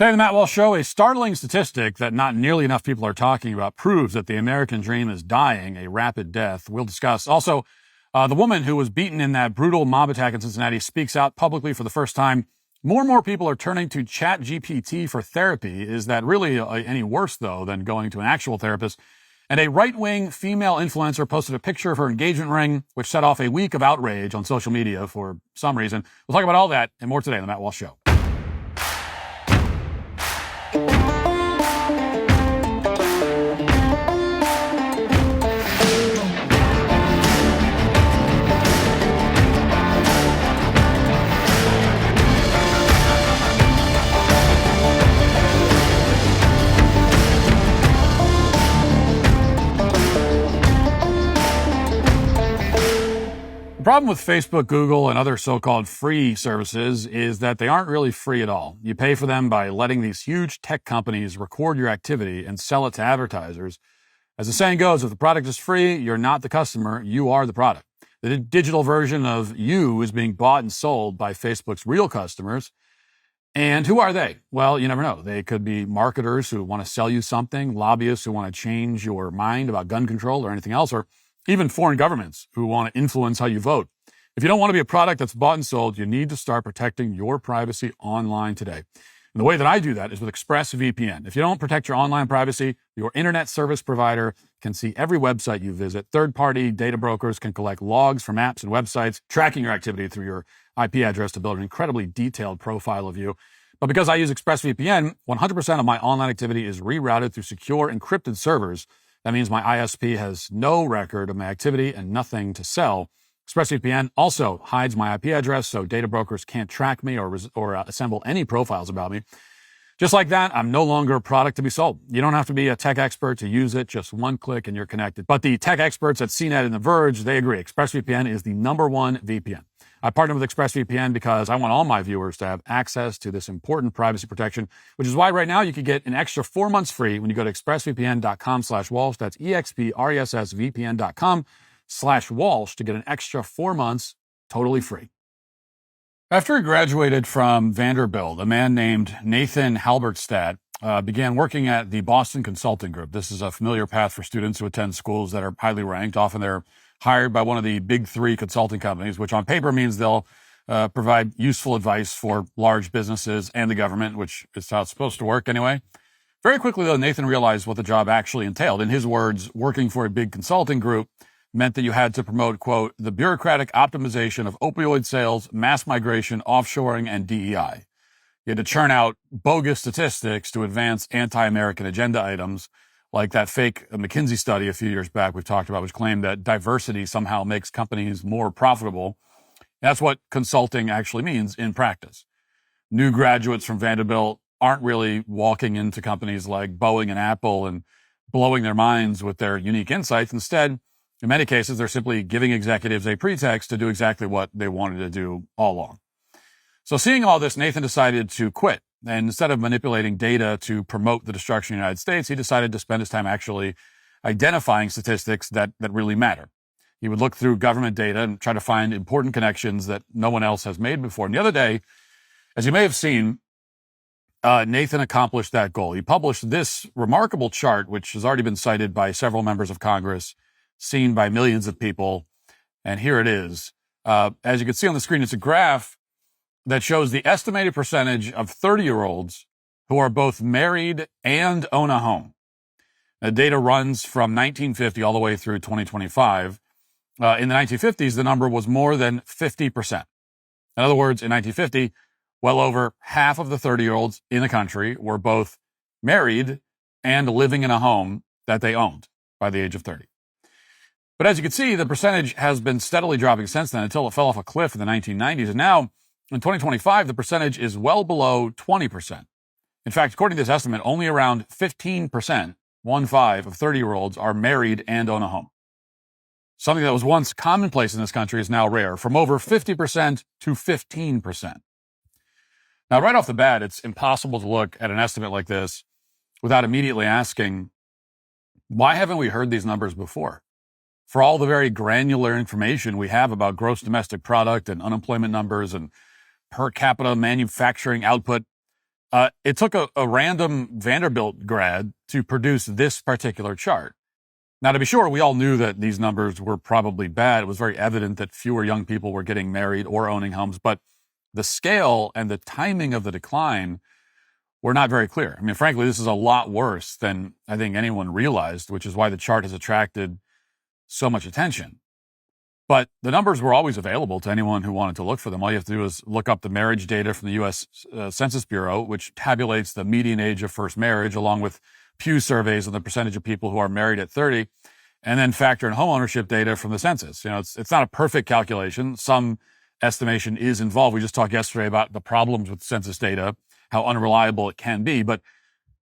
Today on the Matt Walsh Show, a startling statistic that not nearly enough people are talking about proves that the American dream is dying a rapid death. We'll discuss. Also, the woman who was beaten in that brutal mob attack in Cincinnati speaks out publicly for the first time. More and more people are turning to ChatGPT for therapy. Is that really any worse, though, than going to an actual therapist? And a right-wing female influencer posted a picture of her engagement ring, which set off a week of outrage on social media for some reason. We'll talk about all that and more today on the Matt Walsh Show. The problem with Facebook, Google, and other so-called free services is that they aren't really free at all. You pay for them by letting these huge tech companies record your activity and sell it to advertisers. As the saying goes, if the product is free, you're not the customer, you are the product. The digital version of you is being bought and sold by Facebook's real customers. And who are they? Well, you never know. They could be marketers who want to sell you something, lobbyists who want to change your mind about gun control or anything else, or even foreign governments who want to influence how you vote. If you don't want to be a product that's bought and sold, you need to start protecting your privacy online today. And the way that I do that is with ExpressVPN. If you don't protect your online privacy, your internet service provider can see every website you visit. Third-party data brokers can collect logs from apps and websites, tracking your activity through your IP address to build an incredibly detailed profile of you. But because I use ExpressVPN, 100% of my online activity is rerouted through secure encrypted servers. That means my ISP has no record of my activity and nothing to sell. ExpressVPN also hides my IP address so data brokers can't track me or assemble any profiles about me. Just like that, I'm no longer a product to be sold. You don't have to be a tech expert to use it. Just one click and you're connected. But the tech experts at CNET and The Verge, they agree. ExpressVPN is the #1 VPN. I partner with ExpressVPN because I want all my viewers to have access to this important privacy protection, which is why right now you can get an extra 4 months free when you go to expressvpn.com/Walsh. That's expressvpn.com/Walsh to get an extra 4 months totally free. After he graduated from Vanderbilt, a man named Nathan Halberstadt began working at the Boston Consulting Group. This is a familiar path for students who attend schools that are highly ranked. Often they're hired by one of the big three consulting companies, which on paper means they'll provide useful advice for large businesses and the government, which is how it's supposed to work anyway. Very quickly, though, Nathan realized what the job actually entailed. In his words, working for a big consulting group meant that you had to promote, quote, the bureaucratic optimization of opioid sales, mass migration, offshoring, and DEI. You had to churn out bogus statistics to advance anti-American agenda items, like that fake McKinsey study a few years back we've talked about, which claimed that diversity somehow makes companies more profitable. That's what consulting actually means in practice. New graduates from Vanderbilt aren't really walking into companies like Boeing and Apple and blowing their minds with their unique insights. Instead, in many cases, they're simply giving executives a pretext to do exactly what they wanted to do all along. So seeing all this, Nathan decided to quit. And instead of manipulating data to promote the destruction of the United States, he decided to spend his time actually identifying statistics that really matter. He would look through government data and try to find important connections that no one else has made before. And the other day, as you may have seen, Nathan accomplished that goal. He published this remarkable chart, which has already been cited by several members of Congress, seen by millions of people. And here it is. As you can see on the screen, it's a graph that shows the estimated percentage of 30-year-olds who are both married and own a home. The data runs from 1950 all the way through 2025. In the 1950s, the number was more than 50%. In other words, in 1950, well over half of the 30-year-olds in the country were both married and living in a home that they owned by the age of 30. But as you can see, the percentage has been steadily dropping since then until it fell off a cliff in the 1990s. And now, in 2025, the percentage is well below 20%. In fact, according to this estimate, only around 15%, 15, of 30-year-olds are married and own a home. Something that was once commonplace in this country is now rare, from over 50% to 15%. Now, right off the bat, it's impossible to look at an estimate like this without immediately asking, why haven't we heard these numbers before? For all the very granular information we have about gross domestic product and unemployment numbers and per capita manufacturing output, It took a random Vanderbilt grad to produce this particular chart. Now, to be sure, we all knew that these numbers were probably bad. It was very evident that fewer young people were getting married or owning homes, but the scale and the timing of the decline were not very clear. I mean, frankly, this is a lot worse than I think anyone realized, which is why the chart has attracted so much attention. But the numbers were always available to anyone who wanted to look for them. All you have to do is look up the marriage data from the U.S. Census Bureau, which tabulates the median age of first marriage, along with Pew surveys on the percentage of people who are married at 30, and then factor in homeownership data from the census. You know, it's not a perfect calculation. Some estimation is involved. We just talked yesterday about the problems with census data, how unreliable it can be. But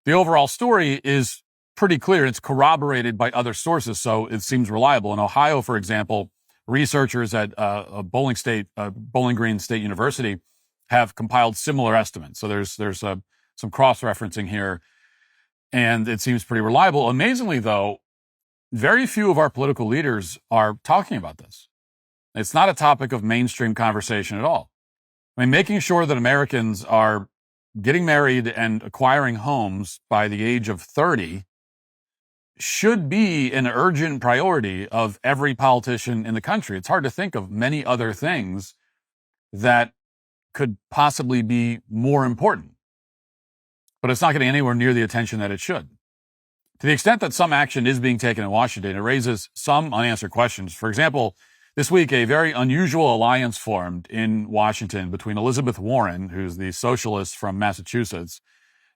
the overall story is pretty clear. It's corroborated by other sources, so it seems reliable. In Ohio, for example, researchers at Bowling Green State University have compiled similar estimates. So there's some cross-referencing here, and it seems pretty reliable. Amazingly, though, very few of our political leaders are talking about this. It's not a topic of mainstream conversation at all. I mean, making sure that Americans are getting married and acquiring homes by the age of 30 should be an urgent priority of every politician in the country. It's hard to think of many other things that could possibly be more important, but it's not getting anywhere near the attention that it should. To the extent that some action is being taken in Washington, it raises some unanswered questions. For example, this week, a very unusual alliance formed in Washington between Elizabeth Warren, who's the socialist from Massachusetts,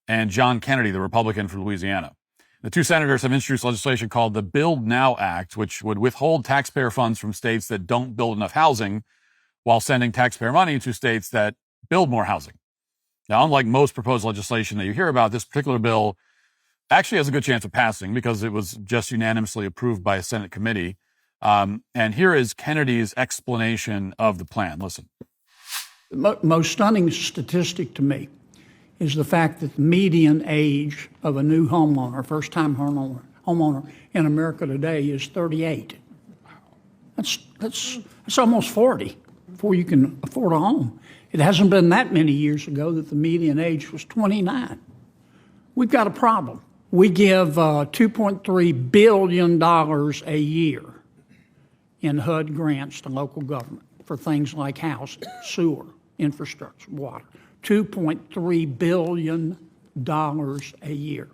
and John Kennedy, the Republican from Louisiana. The two senators have introduced legislation called the Build Now Act, which would withhold taxpayer funds from states that don't build enough housing while sending taxpayer money to states that build more housing. Now, unlike most proposed legislation that you hear about, this particular bill actually has a good chance of passing because it was just unanimously approved by a Senate committee. And here is Kennedy's explanation of the plan. Listen. The most stunning statistic to me is the fact that the median age of a new homeowner, first-time homeowner in America today is 38. That's almost 40 before you can afford a home. It hasn't been that many years ago that the median age was 29. We've got a problem. We give $2.3 billion a year in HUD grants to local government for things like housing, sewer, infrastructure, water. $2.3 billion a year.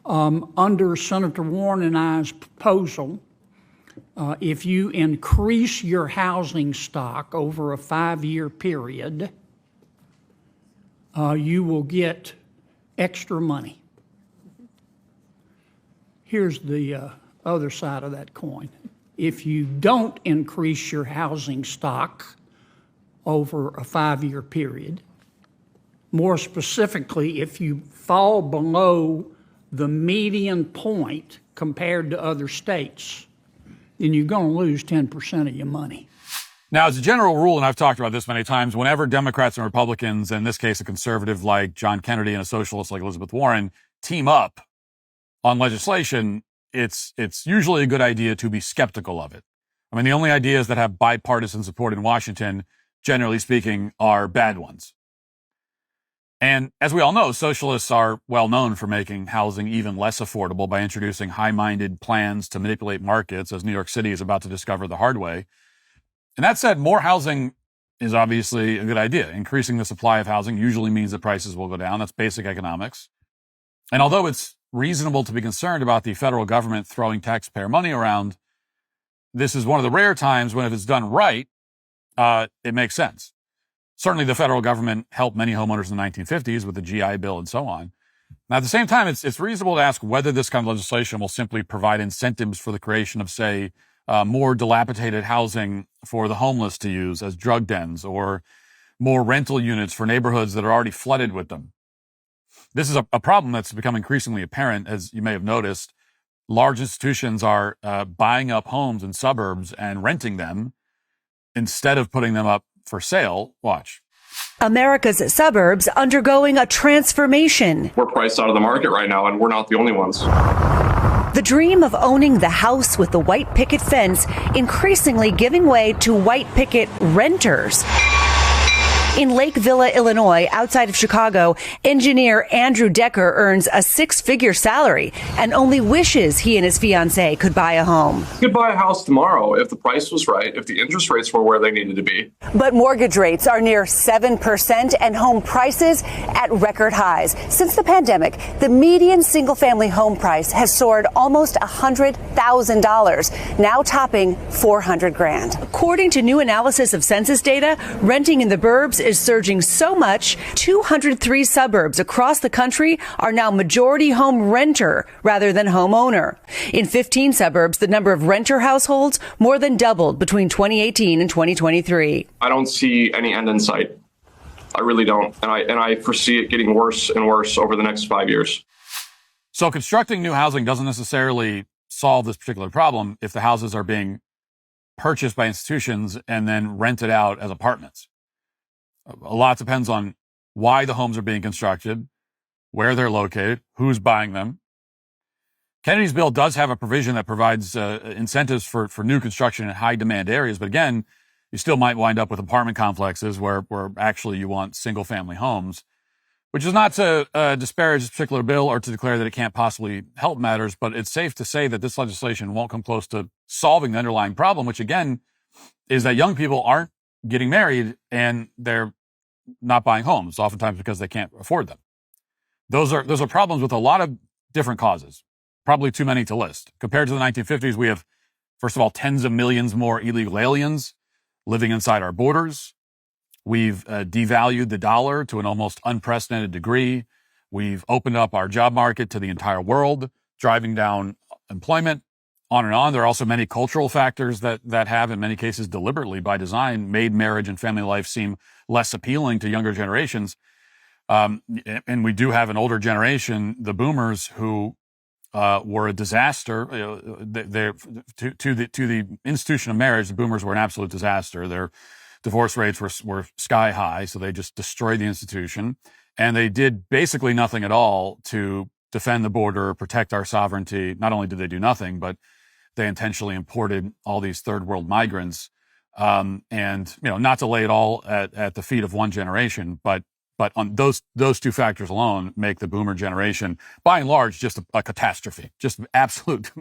Under Senator Warren and I's proposal, if you increase your housing stock over a 5-year period, you will get extra money. Here's the other side of that coin. If you don't increase your housing stock over a 5-year period, more specifically, if you fall below the median point compared to other states, then you're going to lose 10% of your money. Now, as a general rule, and I've talked about this many times, whenever Democrats and Republicans, in this case a conservative like John Kennedy and a socialist like Elizabeth Warren, team up on legislation, it's usually a good idea to be skeptical of it. I mean, the only ideas that have bipartisan support in Washington, generally speaking, are bad ones. And as we all know, socialists are well known for making housing even less affordable by introducing high-minded plans to manipulate markets, as New York City is about to discover the hard way. And that said, more housing is obviously a good idea. Increasing the supply of housing usually means that prices will go down. That's basic economics. And although it's reasonable to be concerned about the federal government throwing taxpayer money around, this is one of the rare times when, if it's done right, it makes sense. Certainly the federal government helped many homeowners in the 1950s with the GI Bill and so on. Now, at the same time, it's reasonable to ask whether this kind of legislation will simply provide incentives for the creation of, say, more dilapidated housing for the homeless to use as drug dens, or more rental units for neighborhoods that are already flooded with them. This is a problem that's become increasingly apparent, as you may have noticed. Large institutions are buying up homes in suburbs and renting them instead of putting them up for sale. Watch. America's suburbs undergoing a transformation. We're priced out of the market right now, and we're not the only ones. The dream of owning the house with the white picket fence increasingly giving way to white picket renters. In Lake Villa, Illinois, outside of Chicago, engineer Andrew Decker earns a six-figure salary and only wishes he and his fiancée could buy a home. You could buy a house tomorrow if the price was right, if the interest rates were where they needed to be. But mortgage rates are near 7% and home prices at record highs. Since the pandemic, the median single-family home price has soared almost $100,000, now topping $400,000. According to new analysis of census data, renting in the burbs is surging so much, 203 suburbs across the country are now majority home renter rather than homeowner. In 15 suburbs, the number of renter households more than doubled between 2018 and 2023. I don't see any end in sight. I really don't. And I foresee it getting worse and worse over the next 5 years. So constructing new housing doesn't necessarily solve this particular problem if the houses are being purchased by institutions and then rented out as apartments. A lot depends on why the homes are being constructed, where they're located, who's buying them. Kennedy's bill does have a provision that provides incentives for new construction in high demand areas. But again, you still might wind up with apartment complexes where actually you want single family homes, which is not to disparage this particular bill or to declare that it can't possibly help matters. But it's safe to say that this legislation won't come close to solving the underlying problem, which again is that young people aren't getting married and they're not buying homes, oftentimes because they can't afford them. Those are problems with a lot of different causes, probably too many to list. Compared to the 1950s, we have, first of all, tens of millions more illegal aliens living inside our borders. We've devalued the dollar to an almost unprecedented degree. We've opened up our job market to the entire world, driving down employment. On and on. There are also many cultural factors that have, in many cases, deliberately by design, made marriage and family life seem less appealing to younger generations. And we do have an older generation, the boomers, who were a disaster. To the institution of marriage, the boomers were an absolute disaster. Their divorce rates were sky high, so they just destroyed the institution. And they did basically nothing at all to defend the border, protect our sovereignty. Not only did they do nothing, but they intentionally imported all these third world migrants, and not to lay it all at the feet of one generation, but on those two factors alone make the boomer generation, by and large, just a catastrophe, just absolute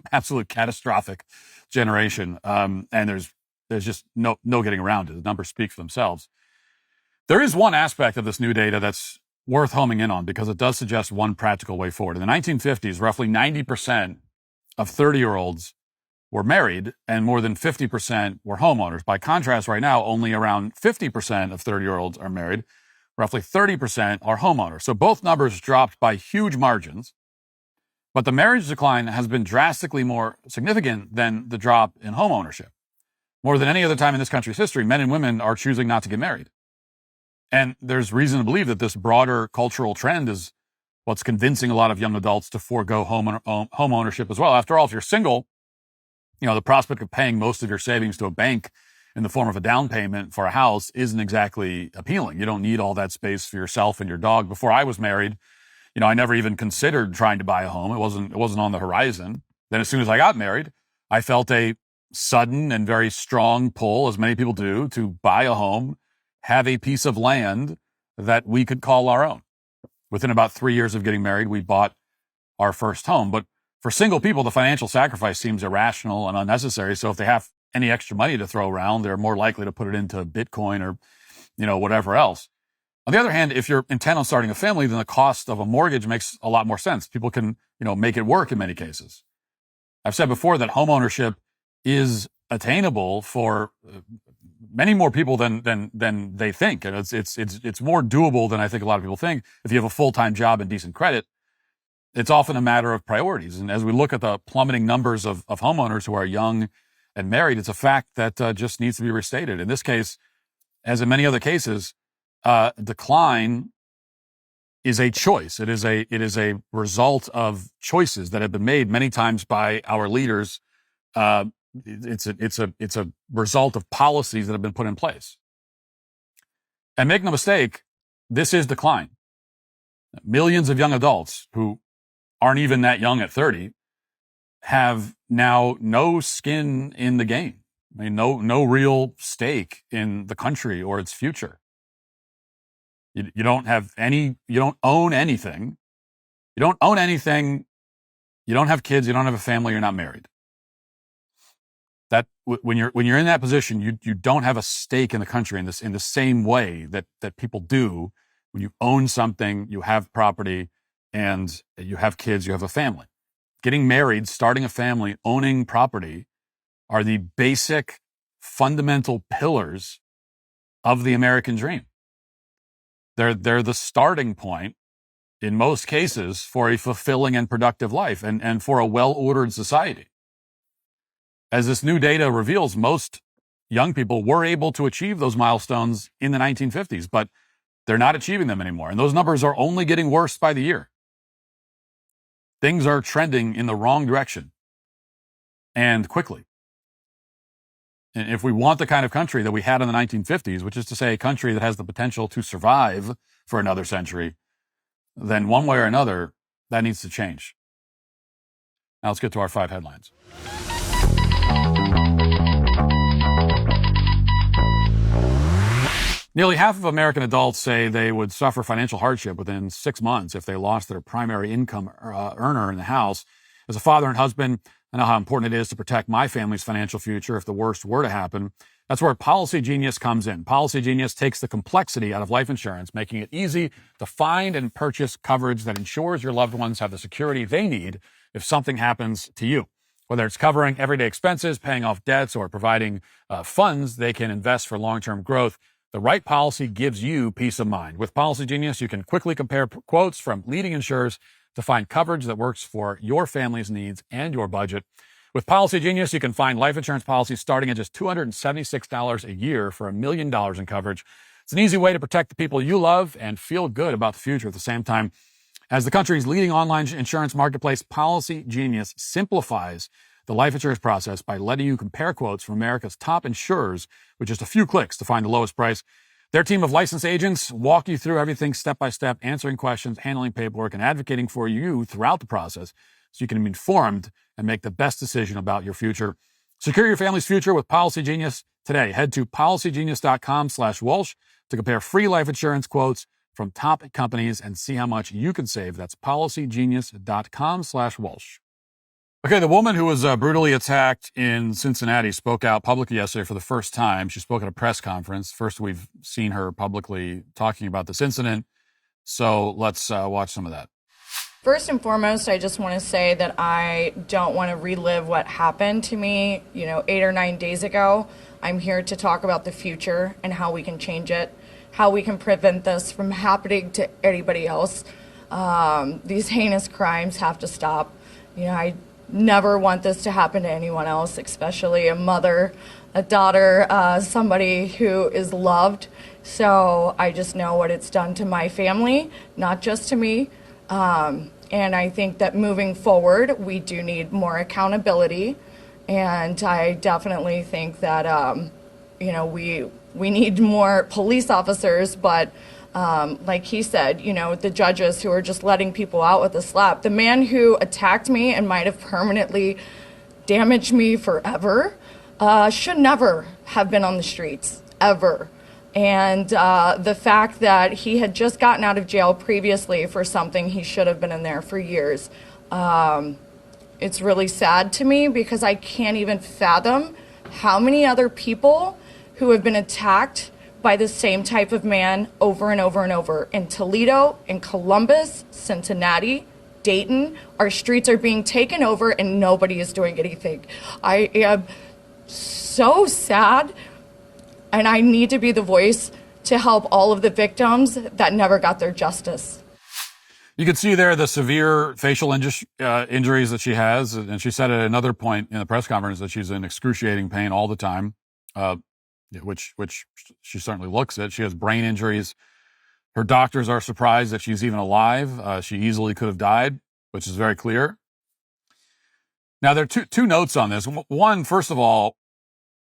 catastrophic generation. And there's just no getting around it. The numbers speak for themselves. There is one aspect of this new data that's worth homing in on because it does suggest one practical way forward. In the 1950s, roughly 90% of 30-year-olds were married and more than 50% were homeowners. By contrast, right now, only around 50% of 30-year-olds are married. Roughly 30% are homeowners. So both numbers dropped by huge margins. But the marriage decline has been drastically more significant than the drop in homeownership. More than any other time in this country's history, men and women are choosing not to get married. And there's reason to believe that this broader cultural trend is what's convincing a lot of young adults to forego home ownership as well. After all, if you're single, the prospect of paying most of your savings to a bank in the form of a down payment for a house isn't exactly appealing. You don't need all that space for yourself and your dog. Before I was married, I never even considered trying to buy a home. It wasn't on the horizon. Then as soon as I got married, I felt a sudden and very strong pull, as many people do, to buy a home, have a piece of land that we could call our own. Within about 3 years of getting married, we bought our first home. But for single people, the financial sacrifice seems irrational and unnecessary. So if they have any extra money to throw around, they're more likely to put it into Bitcoin or, whatever else. On the other hand, if you're intent on starting a family, then the cost of a mortgage makes a lot more sense. People can, make it work in many cases. I've said before that homeownership is attainable for many more people than they think. And it's more doable than I think a lot of people think. If you have a full-time job and decent credit, it's often a matter of priorities. And as we look at the plummeting numbers of homeowners who are young and married, it's a fact that just needs to be restated. In this case, as in many other cases, decline is a choice. It is a result of choices that have been made many times by our leaders. It's a result of policies that have been put in place. And make no mistake, this is decline. Millions of young adults who aren't even that young at 30 have now no skin in the game. I mean, no real stake in the country or its future. You don't have any, you don't own anything. You don't own anything. You don't have kids. You don't have a family. You're not married. That when you're in that position, you don't have a stake in the country in the same way that people do when you own something, you have property, and you have kids, you have a family. Getting married, starting a family, owning property are the basic fundamental pillars of the American dream. They're the starting point in most cases for a fulfilling and productive life and for a well-ordered society. As this new data reveals, most young people were able to achieve those milestones in the 1950s, but they're not achieving them anymore. And those numbers are only getting worse by the year. Things are trending in the wrong direction and quickly. And if we want the kind of country that we had in the 1950s, which is to say a country that has the potential to survive for another century, then one way or another, that needs to change. Now let's get to our 5 headlines. Nearly half of American adults say they would suffer financial hardship within 6 months if they lost their primary income earner in the house. As a father and husband, I know how important it is to protect my family's financial future if the worst were to happen. That's where Policy Genius comes in. Policy Genius takes the complexity out of life insurance, making it easy to find and purchase coverage that ensures your loved ones have the security they need if something happens to you. Whether it's covering everyday expenses, paying off debts, or providing funds they can invest for long-term growth, the right policy gives you peace of mind. With Policy Genius, you can quickly compare quotes from leading insurers to find coverage that works for your family's needs and your budget. With Policy Genius, you can find life insurance policies starting at just $276 a year for $1 million in coverage. It's an easy way to protect the people you love and feel good about the future at the same time. As the country's leading online insurance marketplace, Policy Genius simplifies the life insurance process by letting you compare quotes from America's top insurers with just a few clicks to find the lowest price. Their team of licensed agents walk you through everything step by step, answering questions, handling paperwork, and advocating for you throughout the process so you can be informed and make the best decision about your future. Secure your family's future with Policy Genius today. Head to policygenius.com/Walsh to compare free life insurance quotes from top companies and see how much you can save. That's policygenius.com/Walsh. Okay, the woman who was brutally attacked in Cincinnati spoke out publicly yesterday for the first time. She spoke at a press conference. First, we've seen her publicly talking about this incident. So let's watch some of that. First and foremost, I just want to say that I don't want to relive what happened to me, 8 or 9 days ago. I'm here to talk about the future and how we can change it, how we can prevent this from happening to anybody else. These heinous crimes have to stop. I never want this to happen to anyone else, especially a mother, a daughter, somebody who is loved. So I just know what it's done to my family, not just to me. And I think that moving forward, we do need more accountability. And I definitely think that, we need more police officers, but like he said, the judges who are just letting people out with a slap. The man who attacked me and might have permanently damaged me forever should never have been on the streets, ever. And the fact that he had just gotten out of jail previously for something he should have been in there for years, it's really sad to me because I can't even fathom how many other people who have been attacked by the same type of man over and over and over. In Toledo, in Columbus, Cincinnati, Dayton, our streets are being taken over and nobody is doing anything. I am so sad, and I need to be the voice to help all of the victims that never got their justice. You can see there the severe facial injuries that she has, and she said at another point in the press conference that she's in excruciating pain all the time. Which she certainly looks it. She has brain injuries. Her doctors are surprised that she's even alive. She easily could have died, which is very clear. Now, there are two notes on this. One, first of all,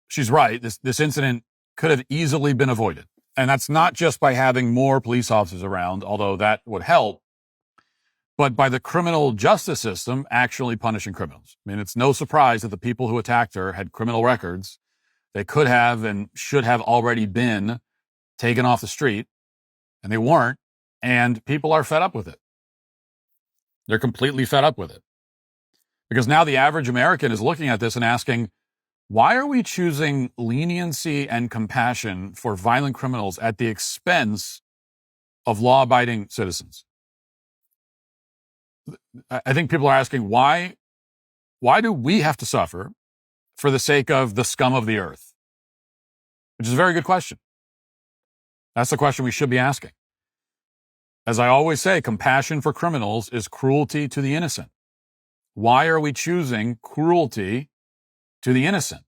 she's right. This incident could have easily been avoided. And that's not just by having more police officers around, although that would help, but by the criminal justice system actually punishing criminals. I mean, it's no surprise that the people who attacked her had criminal records. They could have and should have already been taken off the street and they weren't. And people are fed up with it. They're completely fed up with it. Because now the average American is looking at this and asking, why are we choosing leniency and compassion for violent criminals at the expense of law-abiding citizens? I think people are asking, why do we have to suffer for the sake of the scum of the earth? Which is a very good question. That's the question we should be asking. As I always say, compassion for criminals is cruelty to the innocent. Why are we choosing cruelty to the innocent?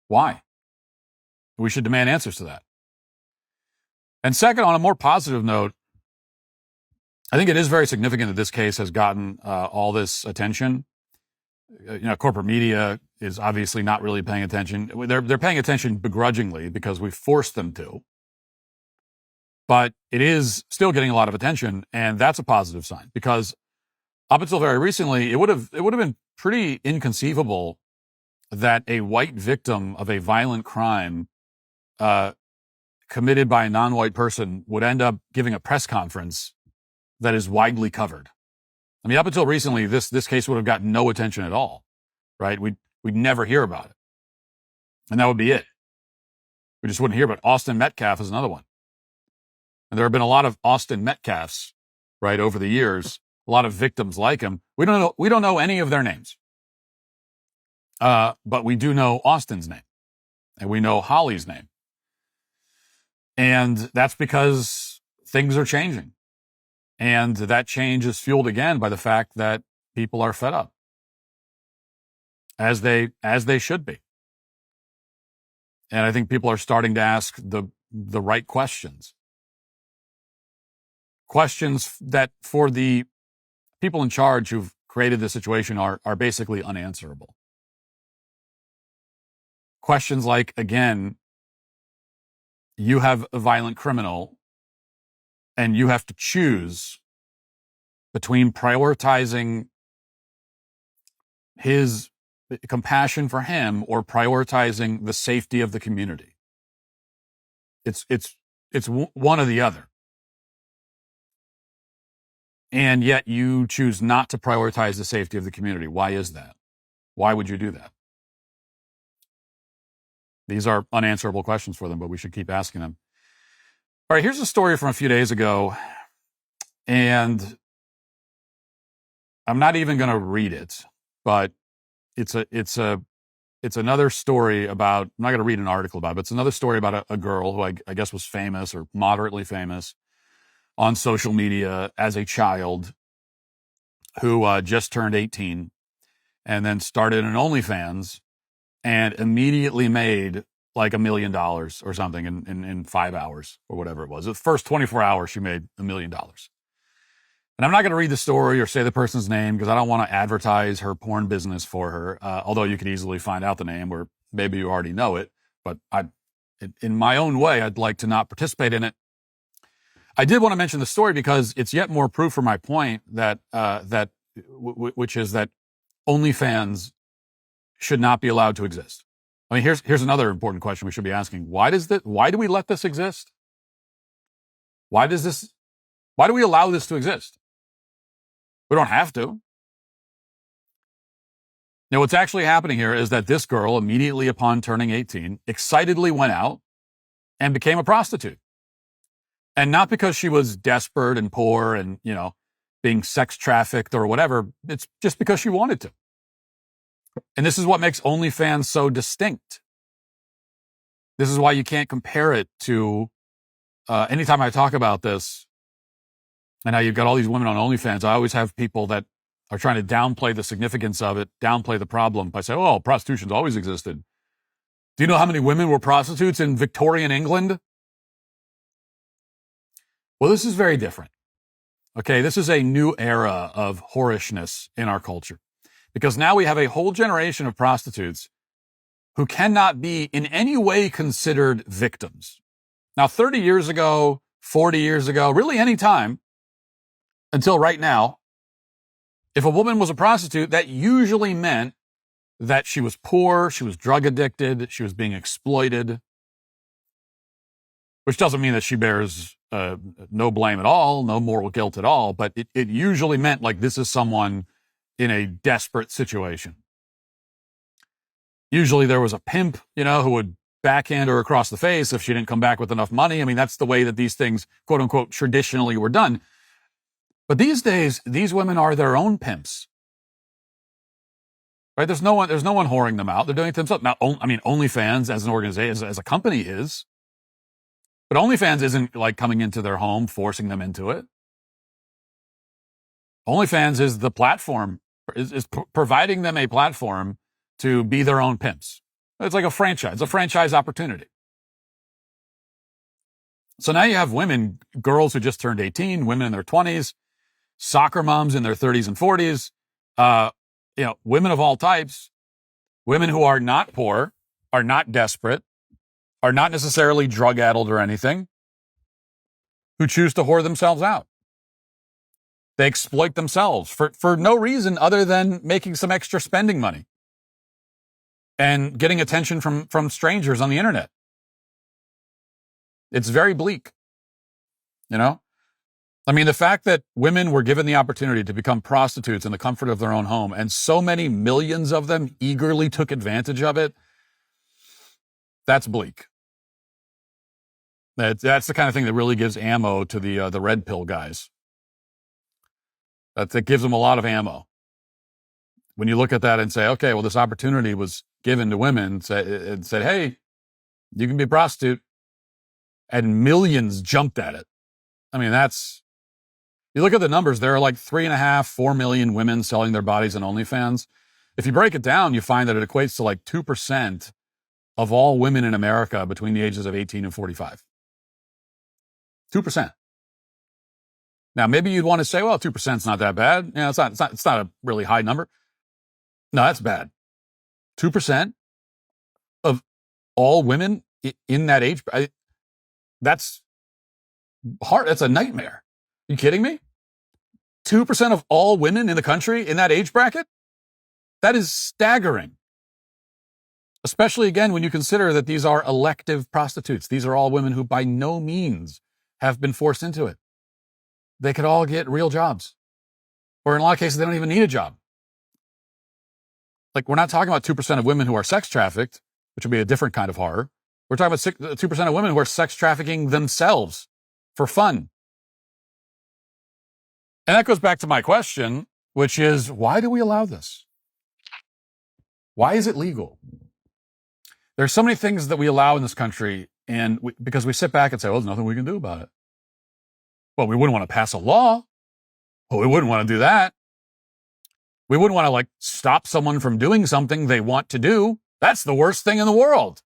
Why? We should demand answers to that. And second, on a more positive note, I think it is very significant that this case has gotten all this attention. Corporate media is obviously not really paying attention. They're paying attention begrudgingly because we forced them to. But it is still getting a lot of attention, and that's a positive sign because up until very recently, it would have been pretty inconceivable that a white victim of a violent crime committed by a non-white person would end up giving a press conference that is widely covered. I mean, up until recently, this case would have gotten no attention at all, right? We'd never hear about it. And that would be it. We just wouldn't hear about it. Austin Metcalf is another one. And there have been a lot of Austin Metcalfs, right, over the years, a lot of victims like him. We don't know any of their names. But we do know Austin's name. And we know Holly's name. And that's because things are changing. And that change is fueled again by the fact that people are fed up. As they should be. And I think people are starting to ask the right questions. Questions that for the people in charge who've created this situation are basically unanswerable. Questions like, again, you have a violent criminal and you have to choose between prioritizing his compassion for him or prioritizing the safety of the community. It's one or the other. And yet you choose not to prioritize the safety of the community. Why is that? Why would you do that? These are unanswerable questions for them, but we should keep asking them. All right, here's a story from a few days ago, and I'm not even going to read it, but it's another story about, I'm not going to read an article about it, but it's another story about a girl who I guess was famous or moderately famous on social media as a child who just turned 18 and then started an OnlyFans and immediately made like $1 million or something in 5 hours or whatever it was. The first 24 hours, she made $1 million. And I'm not going to read the story or say the person's name because I don't want to advertise her porn business for her, although you could easily find out the name or maybe you already know it. But in my own way, I'd like to not participate in it. I did want to mention the story because it's yet more proof for my point that which is that OnlyFans should not be allowed to exist. I mean, here's another important question we should be asking. Why do we let this exist? Why do we allow this to exist? We don't have to. Now, what's actually happening here is that this girl, immediately upon turning 18, excitedly went out and became a prostitute. And not because she was desperate and poor and, being sex trafficked or whatever. It's just because she wanted to. And this is what makes OnlyFans so distinct. This is why you can't compare it to, anytime I talk about this, and how you've got all these women on OnlyFans, I always have people that are trying to downplay the significance of it, downplay the problem by saying, oh, prostitution's always existed. Do you know how many women were prostitutes in Victorian England? Well, this is very different. Okay, this is a new era of whorishness in our culture. Because now we have a whole generation of prostitutes who cannot be in any way considered victims. Now, 30 years ago, 40 years ago, really any time until right now, if a woman was a prostitute, that usually meant that she was poor, she was drug addicted, she was being exploited. which doesn't mean that she bears no blame at all, no moral guilt at all, but it usually meant like this is someone in a desperate situation. Usually there was a pimp, who would backhand her across the face if she didn't come back with enough money. I mean, that's the way that these things, quote unquote, traditionally were done. But these days, these women are their own pimps. Right? There's no one whoring them out. They're doing it themselves. Now, OnlyFans as an organization, as a company is, but OnlyFans isn't like coming into their home, forcing them into it. OnlyFans is the platform, is providing them a platform to be their own pimps. It's like a franchise. It's a franchise opportunity. So now you have women, girls who just turned 18, women in their 20s, soccer moms in their 30s and 40s, women of all types, women who are not poor, are not desperate, are not necessarily drug-addled or anything, who choose to whore themselves out. They exploit themselves for no reason other than making some extra spending money and getting attention from strangers on the internet. It's very bleak. The fact that women were given the opportunity to become prostitutes in the comfort of their own home, and so many millions of them eagerly took advantage of it, that's bleak. That's the kind of thing that really gives ammo to the red pill guys. That gives them a lot of ammo. When you look at that and say, okay, well, this opportunity was given to women and said, hey, you can be a prostitute, and millions jumped at it. You look at the numbers, there are like 3.5, 4 million women selling their bodies on OnlyFans. If you break it down, you find that it equates to like 2% of all women in America between the ages of 18 and 45. 2%. Now, maybe you'd want to say, well, 2% is not that bad. It's not a really high number. No, that's bad. 2% of all women in that age, that's hard. That's a nightmare. You kidding me? 2% of all women in the country in that age bracket? That is staggering. Especially, again, when you consider that these are elective prostitutes. These are all women who by no means have been forced into it. They could all get real jobs. Or in a lot of cases, they don't even need a job. Like, we're not talking about 2% of women who are sex trafficked, which would be a different kind of horror. We're talking about 2% of women who are sex trafficking themselves for fun. And that goes back to my question, which is, why do we allow this? Why is it legal? There's so many things that we allow in this country, and because we sit back and say, well, there's nothing we can do about it. Well, we wouldn't want to pass a law. Well, we wouldn't want to do that. We wouldn't want to stop someone from doing something they want to do. That's the worst thing in the world.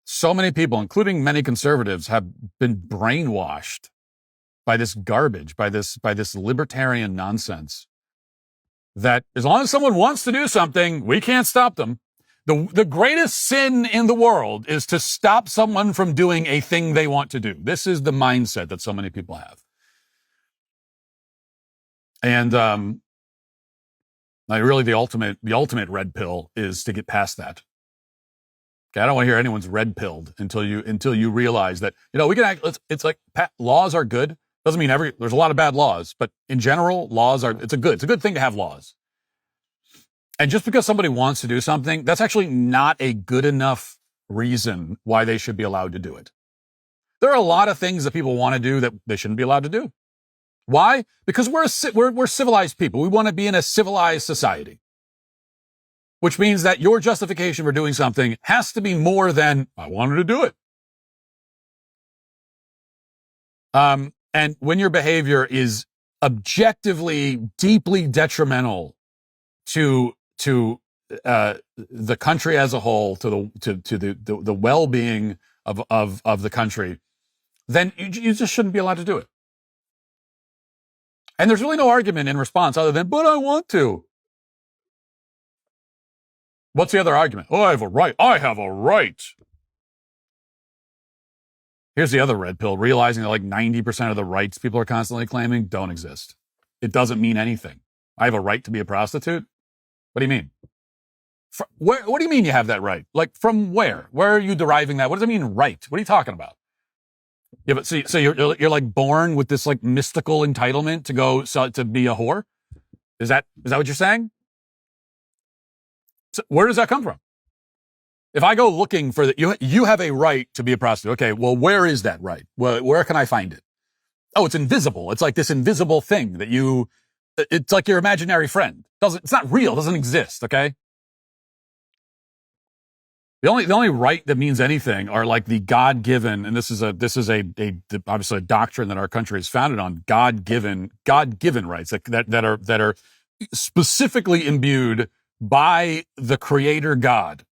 So many people, including many conservatives, have been brainwashed by this garbage, by this libertarian nonsense, that as long as someone wants to do something, we can't stop them. The greatest sin in the world is to stop someone from doing a thing they want to do. This is the mindset that so many people have. And really the ultimate red pill is to get past that. Okay, I don't want to hear anyone's red pilled until you realize that, we can act, it's like laws are good. Doesn't mean there's a lot of bad laws, but in general, it's a good thing to have laws. And just because somebody wants to do something, that's actually not a good enough reason why they should be allowed to do it. There are a lot of things that people want to do that they shouldn't be allowed to do. Why? Because we're civilized people. We want to be in a civilized society, which means that your justification for doing something has to be more than, I wanted to do it. And when your behavior is objectively deeply detrimental to the country as a whole, to the well-being of the country, then you just shouldn't be allowed to do it. And there's really no argument in response other than, but I want to. What's the other argument? Oh, I have a right. I have a right. Here's the other red pill, realizing that 90% of the rights people are constantly claiming don't exist. It doesn't mean anything. I have a right to be a prostitute? What do you mean? What do you mean you have that right? Like, from where? Where are you deriving that? What does it mean, right? What are you talking about? Yeah, but so you're like born with this like mystical entitlement to be a whore? Is that what you're saying? So where does that come from? If I go looking for you have a right to be a prostitute. Okay, well, where is that right? Where can I find it? Oh, it's invisible. It's like this invisible thing that it's like your imaginary friend. It's not real. It doesn't exist. Okay. The only right that means anything are like the God-given, and this is obviously a doctrine that our country is founded on, God-given rights that are specifically imbued by the Creator God.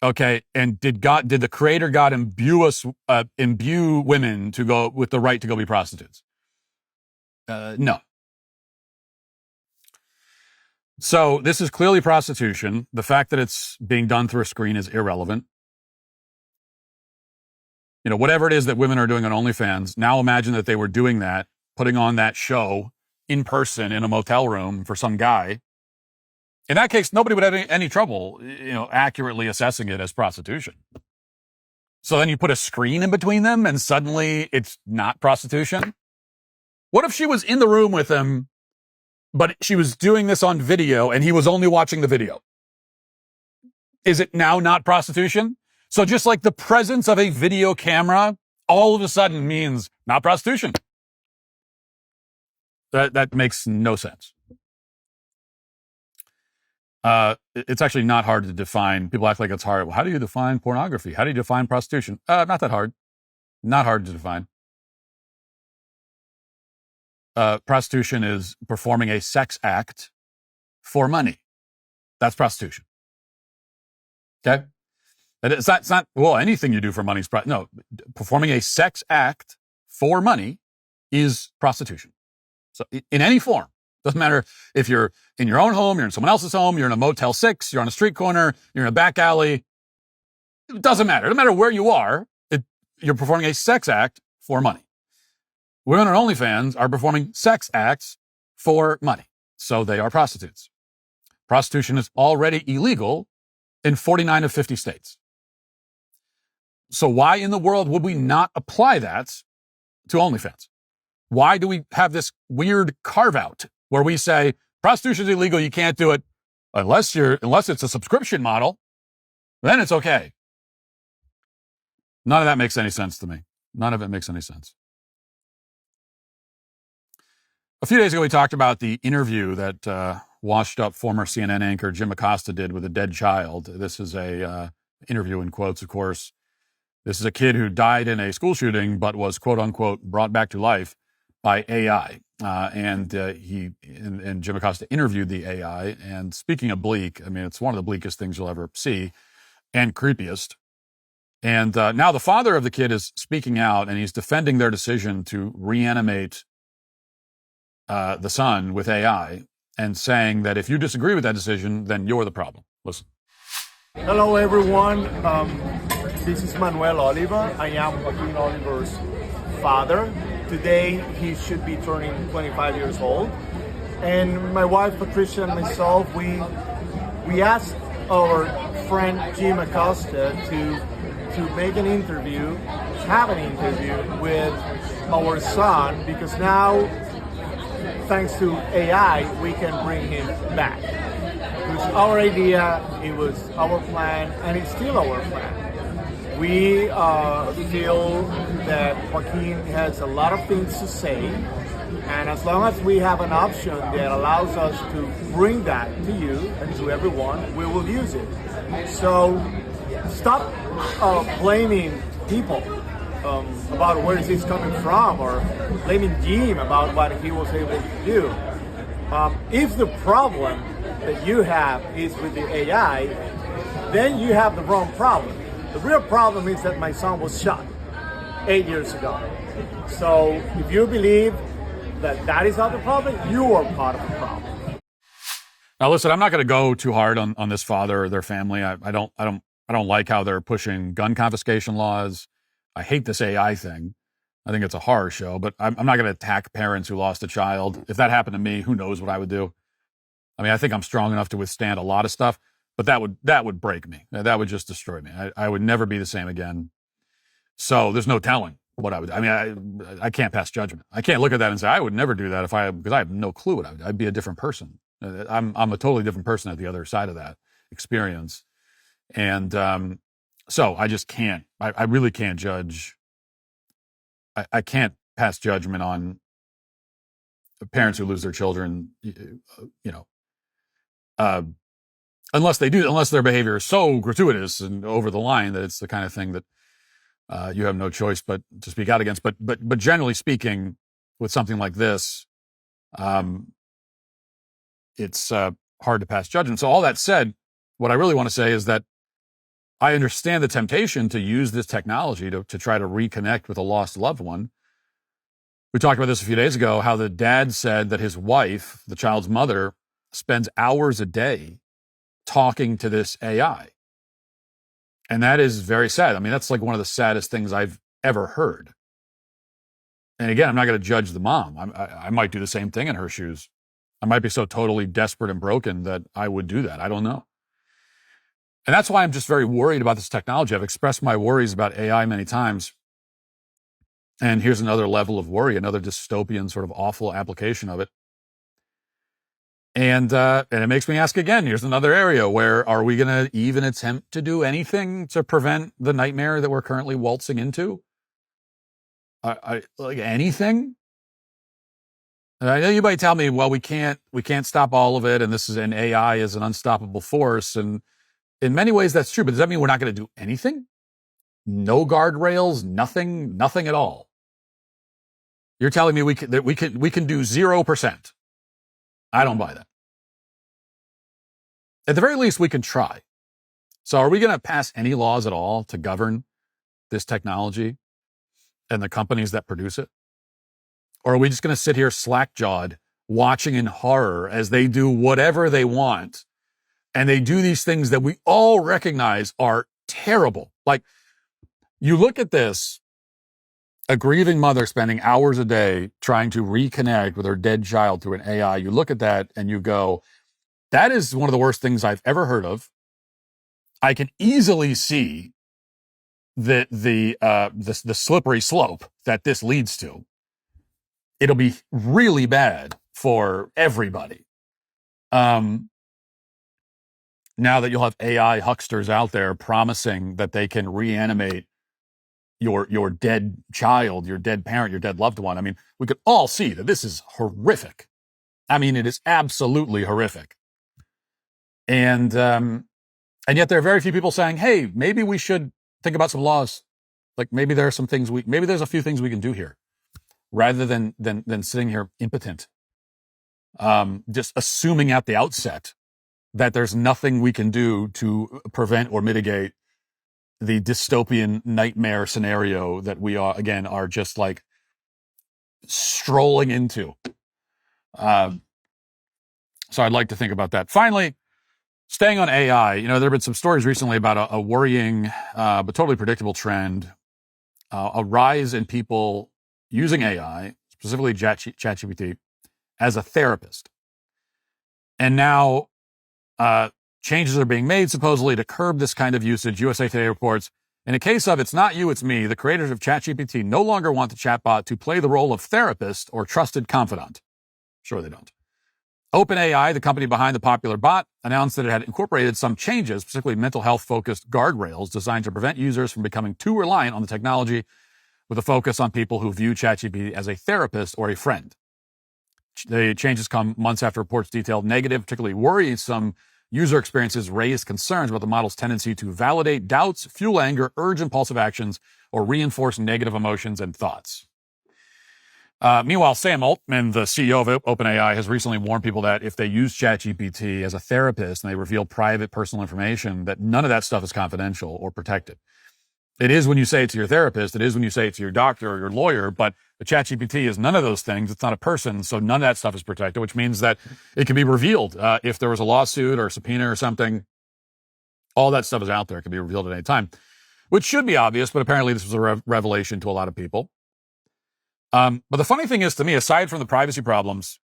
Okay, and did the Creator God imbue women to go with the right to go be prostitutes? No. So this is clearly prostitution. The fact that it's being done through a screen is irrelevant. You know, whatever it is that women are doing on OnlyFans, now imagine that they were doing that, putting on that show in person in a motel room for some guy. In that case, nobody would have any trouble, accurately assessing it as prostitution. So then you put a screen in between them and suddenly it's not prostitution? What if she was in the room with him, but she was doing this on video and he was only watching the video? Is it now not prostitution? So just like the presence of a video camera all of a sudden means not prostitution. That makes no sense. It's actually not hard to define. People act like it's hard. Well, how do you define pornography? How do you define prostitution? Not that hard. Not hard to define. Prostitution is performing a sex act for money. That's prostitution. Okay? It's not, well, anything you do for money is no, performing a sex act for money is prostitution. So in any form. Doesn't matter if you're in your own home, you're in someone else's home, you're in a Motel 6, you're on a street corner, you're in a back alley. It doesn't matter. It doesn't matter where you are. You're performing a sex act for money. Women on OnlyFans are performing sex acts for money. So they are prostitutes. Prostitution is already illegal in 49 of 50 states. So why in the world would we not apply that to OnlyFans? Why do we have this weird carve out where we say prostitution is illegal, you can't do it unless it's a subscription model, then it's okay? None of that makes any sense to me. None of it makes any sense. A few days ago, we talked about the interview that washed up former CNN anchor Jim Acosta did with a dead child. This is a interview in quotes, of course. This is a kid who died in a school shooting, but was quote unquote brought back to life by AI. And Jim Acosta interviewed the AI. And speaking of bleak, I mean, it's one of the bleakest things you'll ever see and creepiest. And now the father of the kid is speaking out and he's defending their decision to reanimate the son with AI and saying that if you disagree with that decision, then you're the problem. Listen. Hello, everyone. This is Manuel Oliva. I am Joaquin Oliver's father. Today, he should be turning 25 years old. And my wife, Patricia, and myself, we asked our friend Jim Acosta to make an interview, have an interview with our son, because now, thanks to AI, we can bring him back. It was our idea, it was our plan, and it's still our plan. We feel that Joaquin has a lot of things to say, and as long as we have an option that allows us to bring that to you and to everyone, we will use it. So stop blaming people about where he's coming from, or blaming Jim about what he was able to do. If the problem that you have is with the AI, then you have the wrong problem. The real problem is that my son was shot 8 years ago. So if you believe that that is not the problem, you are part of the problem. Now, listen, I'm not going to go too hard on this father or their family. I don't like how they're pushing gun confiscation laws. I hate this AI thing. I think it's a horror show, but I'm not going to attack parents who lost a child. If that happened to me, who knows what I would do? I mean, I think I'm strong enough to withstand a lot of stuff, but that would break me. That would just destroy me. I would never be the same again. So there's no telling what I would. I mean, I can't pass judgment. I can't look at that and say I would never do that because I have no clue what I'd be a different person. I'm a totally different person at the other side of that experience, and so I just can't. I really can't judge. I can't pass judgment on parents who lose their children. Unless their behavior is so gratuitous and over the line that it's the kind of thing that you have no choice but to speak out against. But generally speaking, with something like this, it's hard to pass judgment. So all that said, what I really want to say is that I understand the temptation to use this technology to try to reconnect with a lost loved one. We talked about this a few days ago, how the dad said that his wife, the child's mother, spends hours a day talking to this AI. And that is very sad. I mean, that's like one of the saddest things I've ever heard. And again, I'm not going to judge the mom. I might do the same thing in her shoes. I might be so totally desperate and broken that I would do that. I don't know. And that's why I'm just very worried about this technology. I've expressed my worries about AI many times. And here's another level of worry, another dystopian sort of awful application of it. And it makes me ask again, here's another area where are we going to even attempt to do anything to prevent the nightmare that we're currently waltzing into? Like anything? I know you might tell me, well, we can't stop all of it. And AI is an unstoppable force. And in many ways that's true, but does that mean we're not going to do anything? No guardrails, nothing at all. You're telling me we can do 0%. I don't buy that. At the very least, we can try. So are we going to pass any laws at all to govern this technology and the companies that produce it? Or are we just going to sit here slack-jawed, watching in horror as they do whatever they want? And they do these things that we all recognize are terrible. Like, you look at this, a grieving mother spending hours a day trying to reconnect with her dead child through an AI. You look at that and you go, that is one of the worst things I've ever heard of. I can easily see the slippery slope that this leads to. It'll be really bad for everybody. Now that you'll have AI hucksters out there promising that they can reanimate your dead child, your dead parent, your dead loved one. I mean, we could all see that this is horrific. I mean, it is absolutely horrific. And yet there are very few people saying, hey, maybe we should think about some laws. Like maybe there are some things maybe there's a few things we can do here rather than sitting here impotent. Just assuming at the outset that there's nothing we can do to prevent or mitigate the dystopian nightmare scenario that we are just like strolling into. So I'd like to think about that. Finally, staying on AI, there have been some stories recently about a worrying, but totally predictable trend, a rise in people using AI, specifically ChatGPT, as a therapist. And now, changes are being made, supposedly, to curb this kind of usage. USA Today reports, in a case of it's not you, it's me, the creators of ChatGPT no longer want the chatbot to play the role of therapist or trusted confidant. Sure they don't. OpenAI, the company behind the popular bot, announced that it had incorporated some changes, specifically mental health-focused guardrails designed to prevent users from becoming too reliant on the technology, with a focus on people who view ChatGPT as a therapist or a friend. The changes come months after reports detailed negative, particularly worrisome user experiences raised concerns about the model's tendency to validate doubts, fuel anger, urge impulsive actions, or reinforce negative emotions and thoughts. Meanwhile, Sam Altman, the CEO of OpenAI, has recently warned people that if they use ChatGPT as a therapist and they reveal private personal information, that none of that stuff is confidential or protected. It is when you say it to your therapist, it is when you say it to your doctor or your lawyer, but the ChatGPT is none of those things. It's not a person, so none of that stuff is protected, which means that it can be revealed. If there was a lawsuit or a subpoena or something, all that stuff is out there. It can be revealed at any time, which should be obvious, but apparently this was a revelation to a lot of people. But the funny thing is, to me, aside from the privacy problems,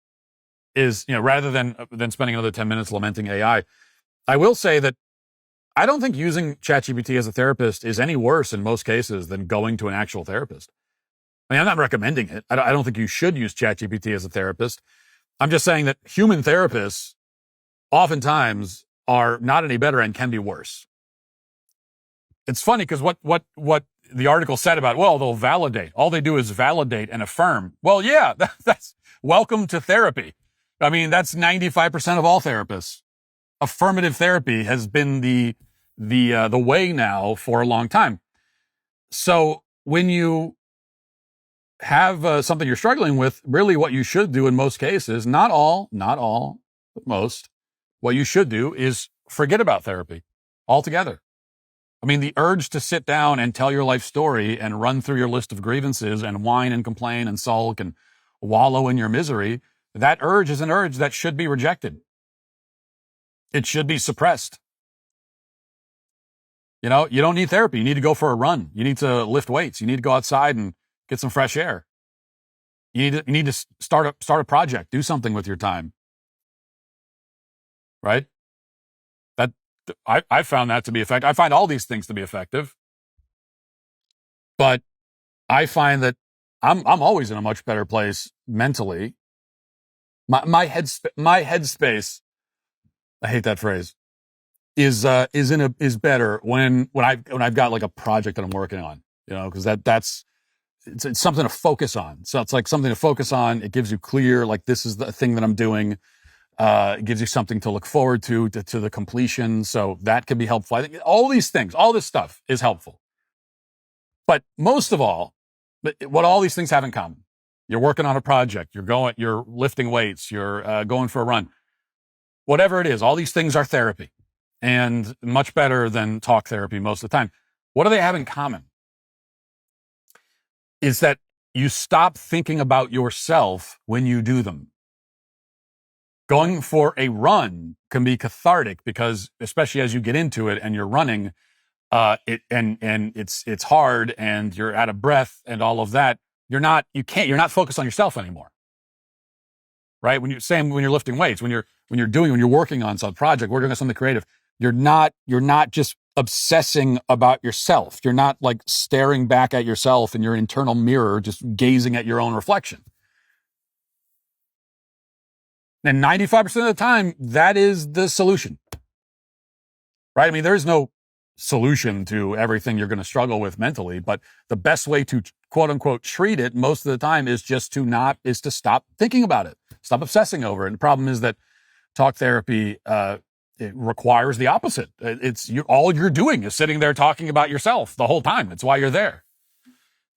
is, rather than spending another 10 minutes lamenting AI, I will say that I don't think using ChatGPT as a therapist is any worse in most cases than going to an actual therapist. I mean, I'm not recommending it. I don't think you should use ChatGPT as a therapist. I'm just saying that human therapists oftentimes are not any better and can be worse. It's funny because what the article said about, well, they'll validate. All they do is validate and affirm. Well, yeah, that's welcome to therapy. I mean, that's 95% of all therapists. Affirmative therapy has been the way now for a long time. So when you have something you're struggling with, really what you should do in most cases, not all, but most, what you should do is forget about therapy altogether. I mean, the urge to sit down and tell your life story and run through your list of grievances and whine and complain and sulk and wallow in your misery, that urge is an urge that should be rejected. It should be suppressed. You don't need therapy. You need to go for a run. You need to lift weights. You need to go outside and get some fresh air. You need to start a project. Do something with your time. Right? That I found that to be effective. I find all these things to be effective. But I find that I'm always in a much better place mentally. My headspace, I hate that phrase, is better when I've got like a project that I'm working on, because that's it's something to focus on. So it's like something to focus on. It gives you clear, like, this is the thing that I'm doing. It gives you something to look forward to the completion. So that can be helpful. I think all these things, all this stuff is helpful. But most of all, what all these things have in common, you're working on a project, you're lifting weights, you're going for a run, whatever it is, all these things are therapy, and much better than talk therapy most of the time. What do they have in common? Is that you stop thinking about yourself when you do them. Going for a run can be cathartic because, especially as you get into it and you're running, it's hard and you're out of breath and all of that. You're not focused on yourself anymore. Right? When you're lifting weights, when you're working on some project, working on something creative, you're not just obsessing about yourself. You're not like staring back at yourself in your internal mirror, just gazing at your own reflection. And 95% of the time, that is the solution. Right? I mean, there is no solution to everything you're going to struggle with mentally, but the best way to quote unquote treat it most of the time is just to stop thinking about it. Stop obsessing over it. And the problem is that talk therapy, it requires the opposite. All you're doing is sitting there talking about yourself the whole time. It's why you're there.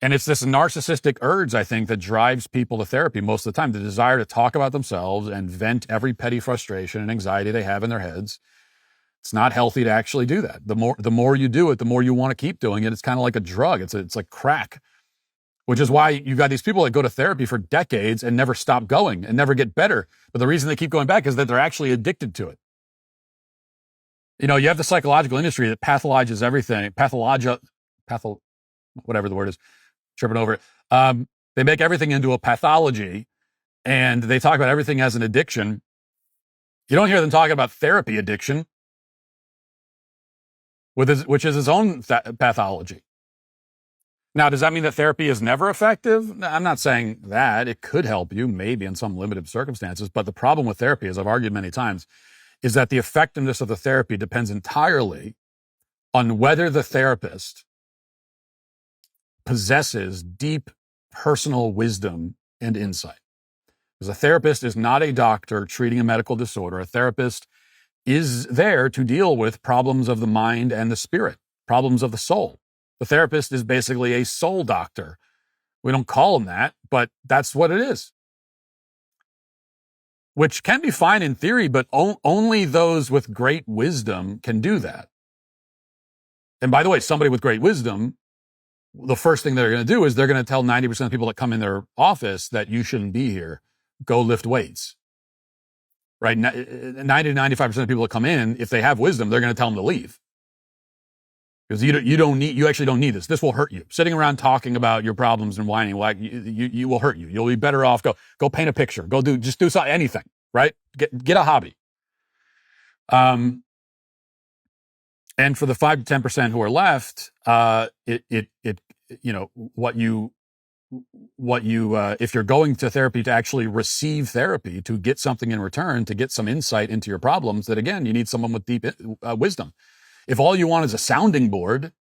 And it's this narcissistic urge, I think, that drives people to therapy most of the time, the desire to talk about themselves and vent every petty frustration and anxiety they have in their heads. It's not healthy to actually do that. The more you do it, the more you want to keep doing it. It's kind of like a drug. It's like crack, which is why you've got these people that go to therapy for decades and never stop going and never get better. But the reason they keep going back is that they're actually addicted to it. You have the psychological industry that pathologizes everything, whatever the word is, tripping over it. They make everything into a pathology, and they talk about everything as an addiction. You don't hear them talking about therapy addiction, which is its own pathology. Now, does that mean that therapy is never effective? I'm not saying that. It could help you, maybe in some limited circumstances. But the problem with therapy, as I've argued many times, is that the effectiveness of the therapy depends entirely on whether the therapist possesses deep personal wisdom and insight. Because a therapist is not a doctor treating a medical disorder. A therapist is there to deal with problems of the mind and the spirit, problems of the soul. The therapist is basically a soul doctor. We don't call him that, but that's what it is. Which can be fine in theory, but only those with great wisdom can do that. And by the way, somebody with great wisdom, the first thing they're going to do is they're going to tell 90% of people that come in their office that you shouldn't be here. Go lift weights. Right? 90 to 95% of people that come in, if they have wisdom, they're going to tell them to leave. Because you actually don't need this. This will hurt you. Sitting around talking about your problems and whining, you will hurt you. You'll be better off. Go paint a picture. Just do something, anything. right? Get a hobby. And for the 5 to 10% who are left, if you're going to therapy to actually receive therapy, to get something in return, to get some insight into your problems, that again, you need someone with deep wisdom. If all you want is a sounding board,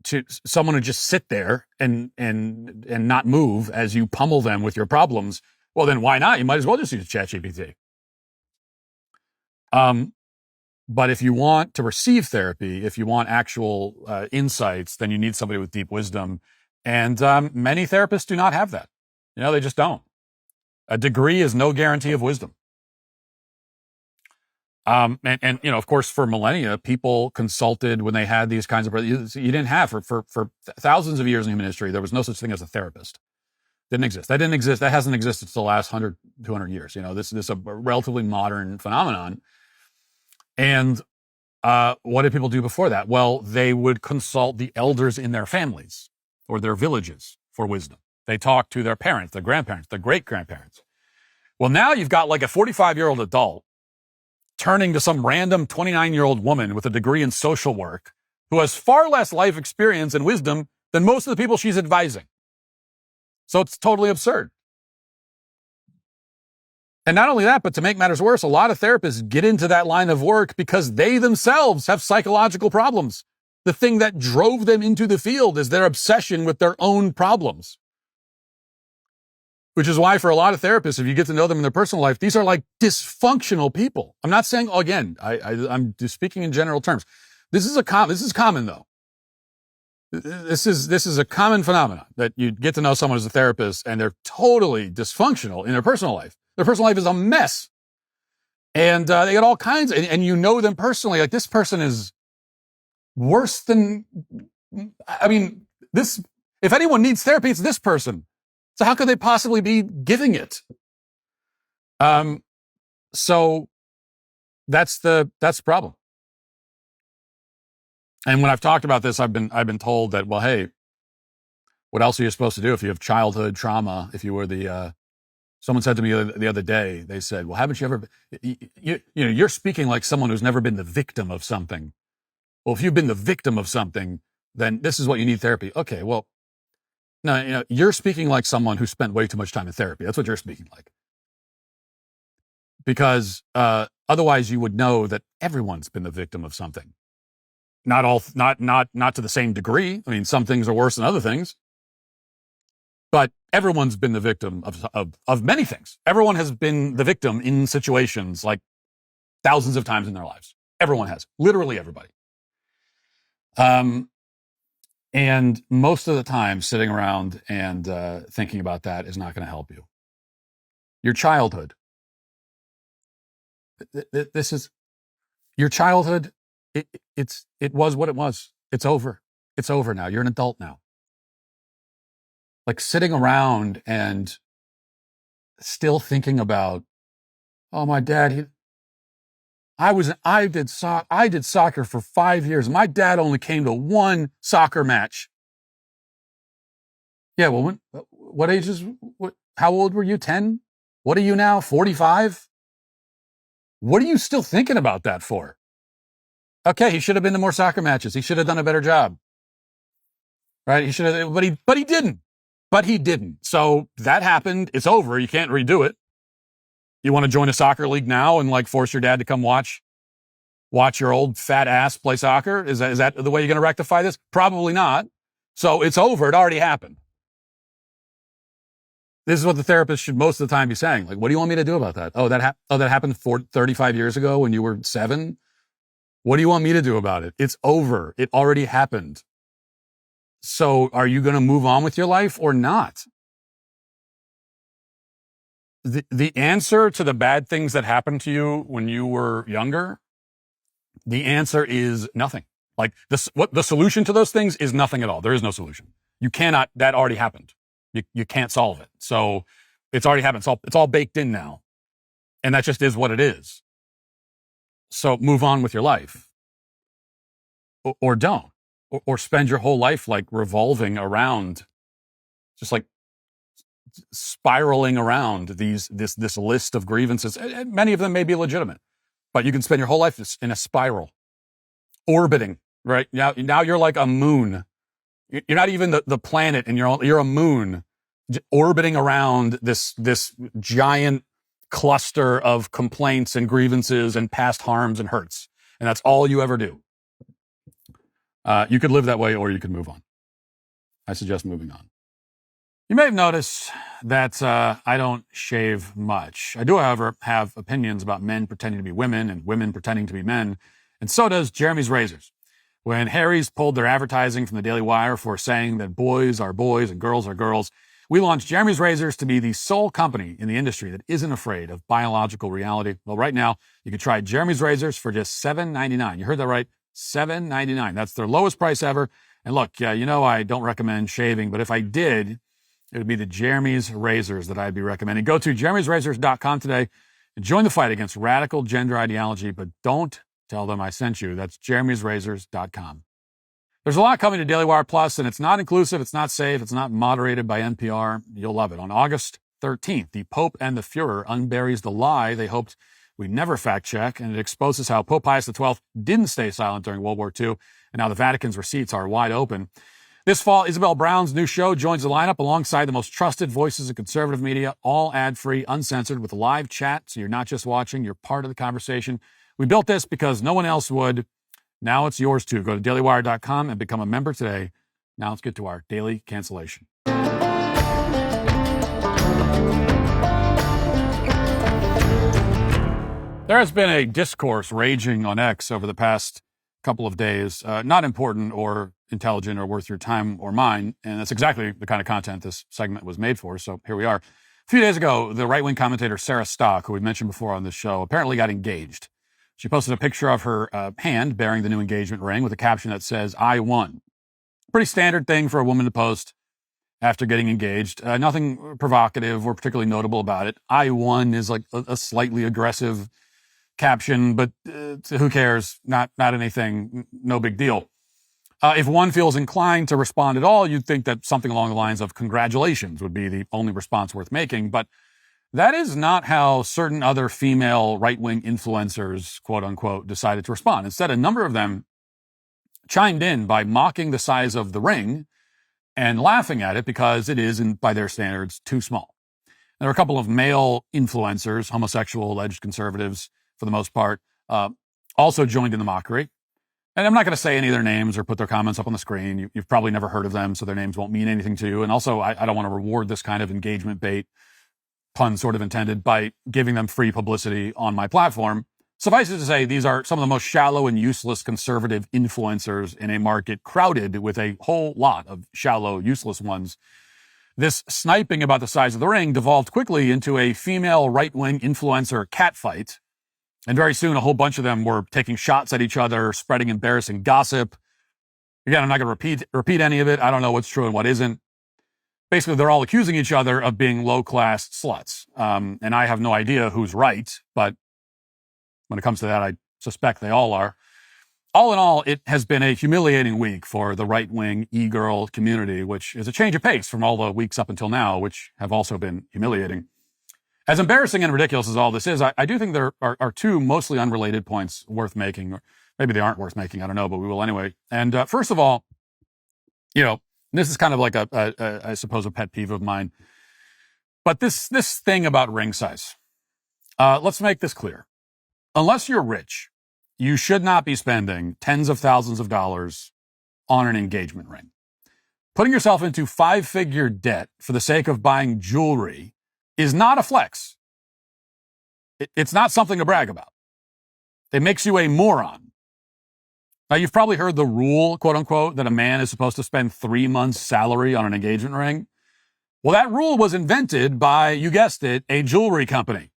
to someone to just sit there and not move as you pummel them with your problems, well, then why not? You might as well just use ChatGPT. But if you want to receive therapy, if you want actual insights, then you need somebody with deep wisdom. And many therapists do not have that. They just don't. A degree is no guarantee of wisdom. Of course, for millennia, people consulted when they had these kinds of, you didn't have, for thousands of years in human history, there was no such thing as a therapist. Didn't exist. That didn't exist. That hasn't existed for the last 100, 200 years. This is a relatively modern phenomenon. And what did people do before that? Well, they would consult the elders in their families or their villages for wisdom. They talked to their parents, their grandparents, their great-grandparents. Well, now you've got like a 45-year-old adult turning to some random 29-year-old woman with a degree in social work who has far less life experience and wisdom than most of the people she's advising. So it's totally absurd. And not only that, but to make matters worse, a lot of therapists get into that line of work because they themselves have psychological problems. The thing that drove them into the field is their obsession with their own problems. Which is why for a lot of therapists, if you get to know them in their personal life, these are like dysfunctional people. I'm not saying, again, I'm just speaking in general terms. This is common though. This is a common phenomenon that you get to know someone as a therapist and they're totally dysfunctional in their personal life. Their personal life is a mess. And they got all kinds, and you know them personally. Like, this person is worse than, if anyone needs therapy, it's this person. So how could they possibly be giving it? So that's the problem. And when I've talked about this, I've been told that, well, hey, what else are you supposed to do if you have childhood trauma? If you were someone said to me the other day, they said, well, haven't you ever, you're speaking like someone who's never been the victim of something. Well, if you've been the victim of something, then this is what you need therapy. Okay, well, no, you're speaking like someone who spent way too much time in therapy. That's what you're speaking like. Because otherwise you would know that everyone's been the victim of something. Not to the same degree. I mean, some things are worse than other things. But everyone's been the victim of many things. Everyone has been the victim in situations like thousands of times in their lives. Everyone has. Literally everybody. And most of the time, sitting around and thinking about that is not going to help you. Your childhood. This is your childhood. It was what it was. It's over. It's over now. You're an adult now. Like, sitting around and still thinking about, oh, my dad, I did soccer for 5 years. My dad only came to one soccer match. Yeah, well, how old were you? 10? What are you now? 45? What are you still thinking about that for? Okay, he should have been to more soccer matches. He should have done a better job. Right? He should have, but he didn't. But he didn't. So that happened. It's over. You can't redo it. You want to join a soccer league now and like force your dad to come watch your old fat ass play soccer? Is that the way you're going to rectify this? Probably not. So it's over. It already happened. This is what the therapist should most of the time be saying. Like, what do you want me to do about that? That happened 35 years ago when you were 7. What do you want me to do about it? It's over. It already happened. So are you going to move on with your life or not? The answer to the bad things that happened to you when you were younger, the answer is nothing. Like, what the solution to those things is nothing at all. There is no solution. You cannot, that already happened. You can't solve it. So it's already happened. It's all baked in now. And that just is what it is. So move on with your life. Or don't. Or spend your whole life like revolving around just like spiraling around this list of grievances. And many of them may be legitimate, but you can spend your whole life in a spiral, orbiting, right? Now you're like a moon. You're not even the planet, and you're a moon orbiting around this giant cluster of complaints and grievances and past harms and hurts. And that's all you ever do. You could live that way, or you could move on. I suggest moving on. You may have noticed that I don't shave much. I do, however, have opinions about men pretending to be women and women pretending to be men, and so does Jeremy's Razors. When Harry's pulled their advertising from the Daily Wire for saying that boys are boys and girls are girls, we launched Jeremy's Razors to be the sole company in the industry that isn't afraid of biological reality. Well, right now, you can try Jeremy's Razors for just $7.99. You heard that right, $7.99. That's their lowest price ever. And look, you know I don't recommend shaving, but if I did, it would be the Jeremy's Razors that I'd be recommending. Go to jeremy'srazors.com today and join the fight against radical gender ideology, but don't tell them I sent you. That's jeremy'srazors.com. There's a lot coming to Daily Wire Plus, and it's not inclusive, it's not safe, it's not moderated by NPR. You'll love it. On August 13th, the Pope and the Fuhrer unburies the lie they hoped we'd never fact check, and it exposes how Pope Pius XII didn't stay silent during World War II, and now the Vatican's receipts are wide open. This fall, Isabel Brown's new show joins the lineup alongside the most trusted voices of conservative media, all ad-free, uncensored, with a live chat, so you're not just watching, you're part of the conversation. We built this because no one else would. Now it's yours too. Go to dailywire.com and become a member today. Now let's get to our daily cancellation. There has been a discourse raging on X over the past couple of days, not important or intelligent or worth your time or mine, and that's exactly the kind of content this segment was made for, so here we are. A few days ago, the right-wing commentator Sarah Stock, who we mentioned before on this show, apparently got engaged. She posted a picture of her hand bearing the new engagement ring with a caption that says, "I won." Pretty standard thing for a woman to post after getting engaged. Nothing provocative or particularly notable about it. "I won" is like a slightly aggressive caption, but who cares? Not anything, no big deal. If one feels inclined to respond at all, you'd think that something along the lines of "congratulations" would be the only response worth making, but that is not how certain other female right-wing influencers, quote unquote, decided to respond. Instead, a number of them chimed in by mocking the size of the ring and laughing at it because it is, by their standards, too small. There are a couple of male influencers, homosexual, alleged conservatives, for the most part, also joined in the mockery. And I'm not going to say any of their names or put their comments up on the screen. You've probably never heard of them, so their names won't mean anything to you. And also, I don't want to reward this kind of engagement bait, pun sort of intended, by giving them free publicity on my platform. Suffice it to say, these are some of the most shallow and useless conservative influencers in a market crowded with a whole lot of shallow, useless ones. This sniping about the size of the ring devolved quickly into a female right-wing influencer catfight. And very soon, a whole bunch of them were taking shots at each other, spreading embarrassing gossip. Again, I'm not going to repeat any of it. I don't know what's true and what isn't. Basically, they're all accusing each other of being low-class sluts. And I have no idea who's right, but when it comes to that, I suspect they all are. All in all, it has been a humiliating week for the right-wing e-girl community, which is a change of pace from all the weeks up until now, which have also been humiliating. As embarrassing and ridiculous as all this is, I do think there are two mostly unrelated points worth making, or maybe they aren't worth making, I don't know, but we will anyway. And first of all, this is kind of like I suppose, a pet peeve of mine. But this thing about ring size. Let's make this clear. Unless you're rich, you should not be spending tens of thousands of dollars on an engagement ring. Putting yourself into 5-figure debt for the sake of buying jewelry is not a flex. It's not something to brag about. It makes you a moron. Now, you've probably heard the rule, quote unquote, that a man is supposed to spend 3 months' salary on an engagement ring. Well, that rule was invented by, you guessed it, a jewelry company.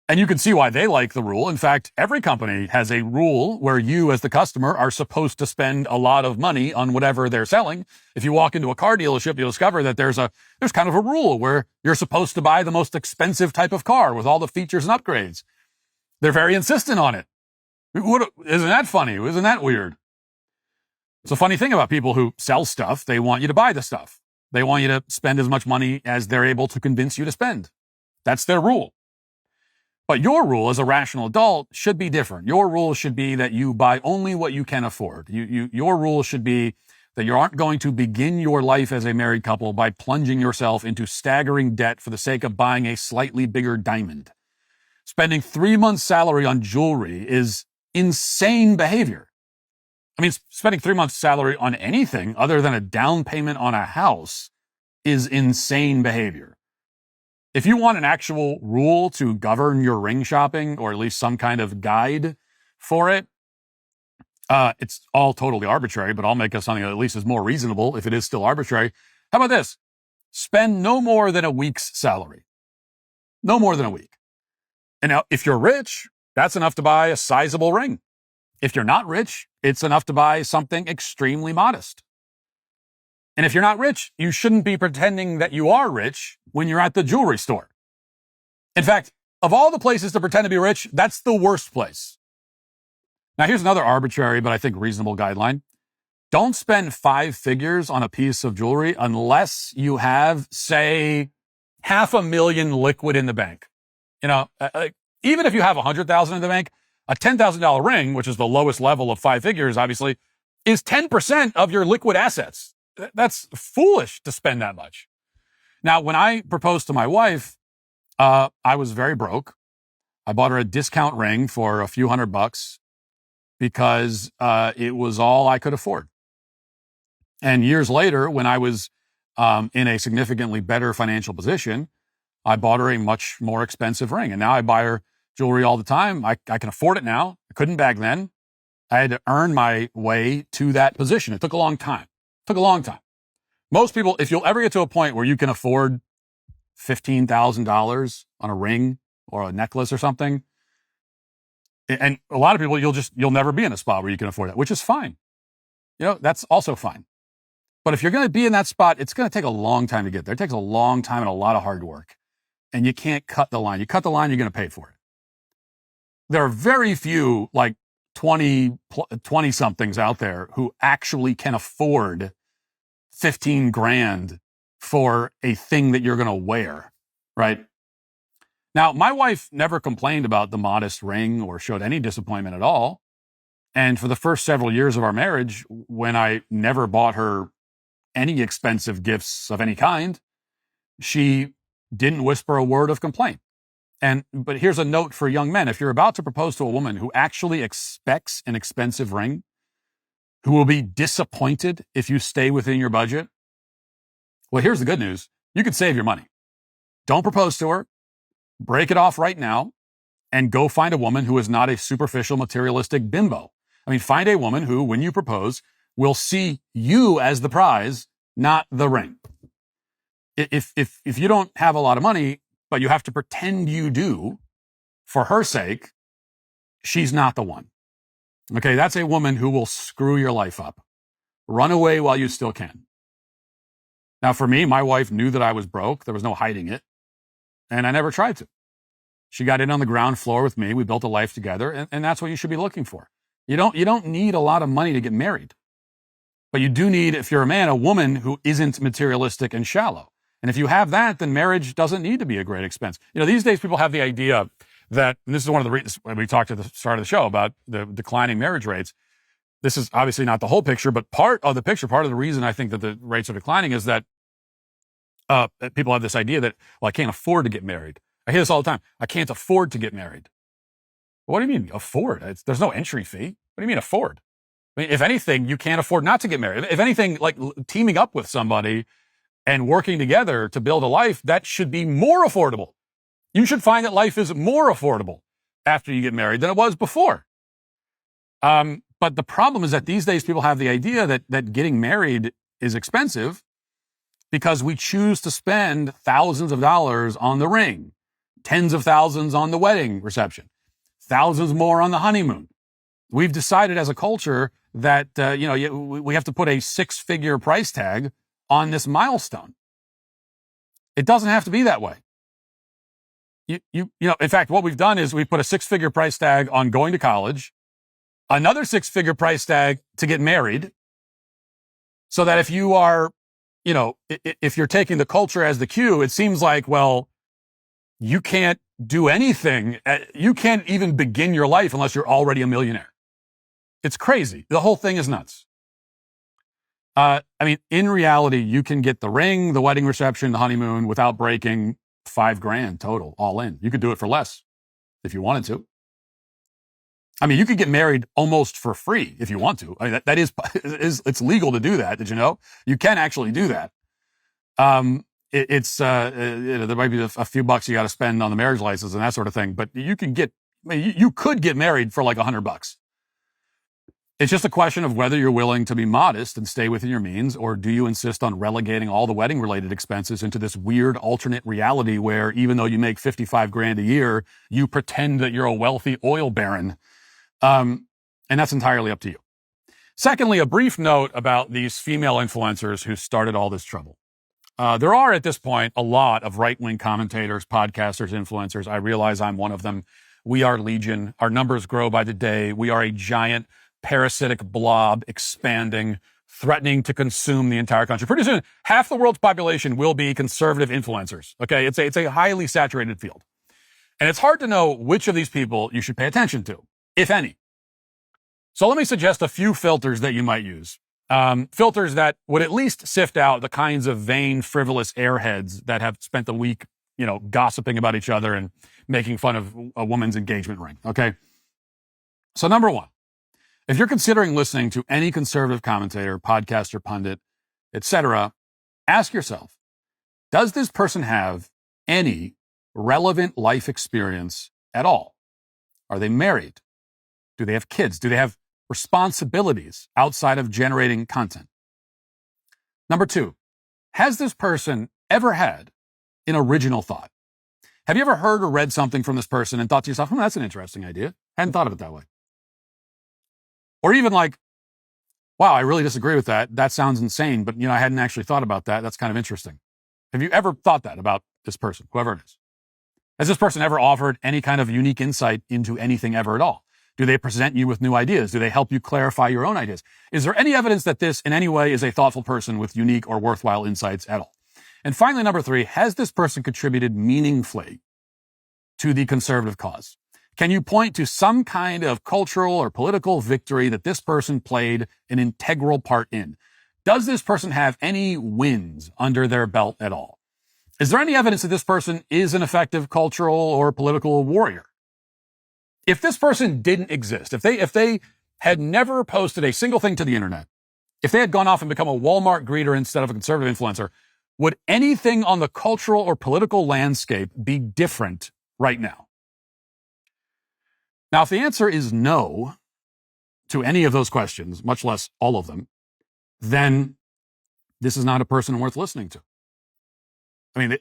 And you can see why they like the rule. In fact, every company has a rule where you, as the customer, are supposed to spend a lot of money on whatever they're selling. If you walk into a car dealership, you'll discover that there's kind of a rule where you're supposed to buy the most expensive type of car with all the features and upgrades. They're very insistent on it. Isn't that funny? Isn't that weird? It's a funny thing about people who sell stuff. They want you to buy the stuff. They want you to spend as much money as they're able to convince you to spend. That's their rule. But your rule as a rational adult should be different. Your rule should be that you buy only what you can afford. Your rule should be that you aren't going to begin your life as a married couple by plunging yourself into staggering debt for the sake of buying a slightly bigger diamond. Spending 3 months' salary on jewelry is insane behavior. I mean, spending 3 months' salary on anything other than a down payment on a house is insane behavior. If you want an actual rule to govern your ring shopping, or at least some kind of guide for it, it's all totally arbitrary, but I'll make up something that at least is more reasonable if it is still arbitrary. How about this? Spend no more than a week's salary. No more than a week. And now, if you're rich, that's enough to buy a sizable ring. If you're not rich, it's enough to buy something extremely modest. And if you're not rich, you shouldn't be pretending that you are rich when you're at the jewelry store. In fact, of all the places to pretend to be rich, that's the worst place. Now, here's another arbitrary, but I think reasonable guideline. Don't spend 5 figures on a piece of jewelry unless you have, say, $500,000 liquid in the bank. You know, even if you have $100,000 in the bank, a $10,000 ring, which is the lowest level of 5 figures, obviously, is 10% of your liquid assets. That's foolish to spend that much. Now, when I proposed to my wife, I was very broke. I bought her a discount ring for a few $100 because it was all I could afford. And years later, when I was in a significantly better financial position, I bought her a much more expensive ring. And now I buy her jewelry all the time. I can afford it now. I couldn't back then. I had to earn my way to that position. It took a long time. Most people, if you'll ever get to a point where you can afford $15,000 on a ring or a necklace or something, and a lot of people, you'll never be in a spot where you can afford that, which is fine. You know, that's also fine. But if you're going to be in that spot, it's going to take a long time to get there. It takes a long time and a lot of hard work. And you can't cut the line. You cut the line, you're going to pay for it. There are very few, like 20 somethings out there who actually can afford 15 grand for a thing that you're going to wear, right? Now, my wife never complained about the modest ring or showed any disappointment at all. And for the first several years of our marriage, when I never bought her any expensive gifts of any kind, she didn't whisper a word of complaint. But here's a note for young men. If you're about to propose to a woman who actually expects an expensive ring, who will be disappointed if you stay within your budget, well, here's the good news. You could save your money. Don't propose to her. Break it off right now and go find a woman who is not a superficial, materialistic bimbo. I mean, find a woman who, when you propose, will see you as the prize, not the ring. If you don't have a lot of money, but you have to pretend you do for her sake, she's not the one. Okay, that's a woman who will screw your life up. Run away while you still can. Now, for me, my wife knew that I was broke. There was no hiding it. And I never tried to. She got in on the ground floor with me. We built a life together. And that's what you should be looking for. You don't need a lot of money to get married. But you do need, if you're a man, a woman who isn't materialistic and shallow. And if you have that, then marriage doesn't need to be a great expense. You know, these days people have the idea that, and this is one of the reasons when we talked at the start of the show about the declining marriage rates. This is obviously not the whole picture, but part of the picture, part of the reason I think that the rates are declining is that people have this idea that, well, I can't afford to get married. I hear this all the time. I can't afford to get married. What do you mean afford? There's no entry fee. What do you mean afford? I mean, if anything, you can't afford not to get married. If anything, like teaming up with somebody and working together to build a life, that should be more affordable. You should find that life is more affordable after you get married than it was before. But the problem is that these days people have the idea that getting married is expensive because we choose to spend thousands of dollars on the ring, tens of thousands on the wedding reception, thousands more on the honeymoon. We've decided as a culture that, we have to put a 6-figure price tag on this milestone. It doesn't have to be that way. In fact, what we've done is we put a 6-figure price tag on going to college, another 6-figure price tag to get married, so that if you are, if you're taking the culture as the cue, it seems like, well, you can't do anything. You can't even begin your life unless you're already a millionaire. It's crazy. The whole thing is nuts. In reality, you can get the ring, the wedding reception, the honeymoon without breaking $5,000 total, all in. You could do it for less if you wanted to. You could get married almost for free if you want to. That is it's legal to do that. Did you know? You can actually do that. There might be a few bucks you got to spend on the marriage license and that sort of thing, but you could get married for like $100. It's just a question of whether you're willing to be modest and stay within your means, or do you insist on relegating all the wedding-related expenses into this weird alternate reality where even though you make $55,000 a year, you pretend that you're a wealthy oil baron. And that's entirely up to you. Secondly, a brief note about these female influencers who started all this trouble. There are at this point a lot of right-wing commentators, podcasters, influencers. I realize I'm one of them. We are legion. Our numbers grow by the day. We are a giant parasitic blob expanding, threatening to consume the entire country. Pretty soon, half the world's population will be conservative influencers. Okay, it's a highly saturated field. And it's hard to know which of these people you should pay attention to, if any. So let me suggest a few filters that you might use. Filters that would at least sift out the kinds of vain, frivolous airheads that have spent the week, gossiping about each other and making fun of a woman's engagement ring. Okay. So number one, if you're considering listening to any conservative commentator, podcaster, pundit, etc., ask yourself, does this person have any relevant life experience at all? Are they married? Do they have kids? Do they have responsibilities outside of generating content? Number two, has this person ever had an original thought? Have you ever heard or read something from this person and thought to yourself, that's an interesting idea. Hadn't thought of it that way. Or even like, wow, I really disagree with that. That sounds insane, but I hadn't actually thought about that. That's kind of interesting. Have you ever thought that about this person, whoever it is? Has this person ever offered any kind of unique insight into anything ever at all? Do they present you with new ideas? Do they help you clarify your own ideas? Is there any evidence that this in any way is a thoughtful person with unique or worthwhile insights at all? And finally, number three, has this person contributed meaningfully to the conservative cause? Can you point to some kind of cultural or political victory that this person played an integral part in? Does this person have any wins under their belt at all? Is there any evidence that this person is an effective cultural or political warrior? If this person didn't exist, if they had never posted a single thing to the internet, if they had gone off and become a Walmart greeter instead of a conservative influencer, would anything on the cultural or political landscape be different right now? Now, if the answer is no to any of those questions, much less all of them, then this is not a person worth listening to.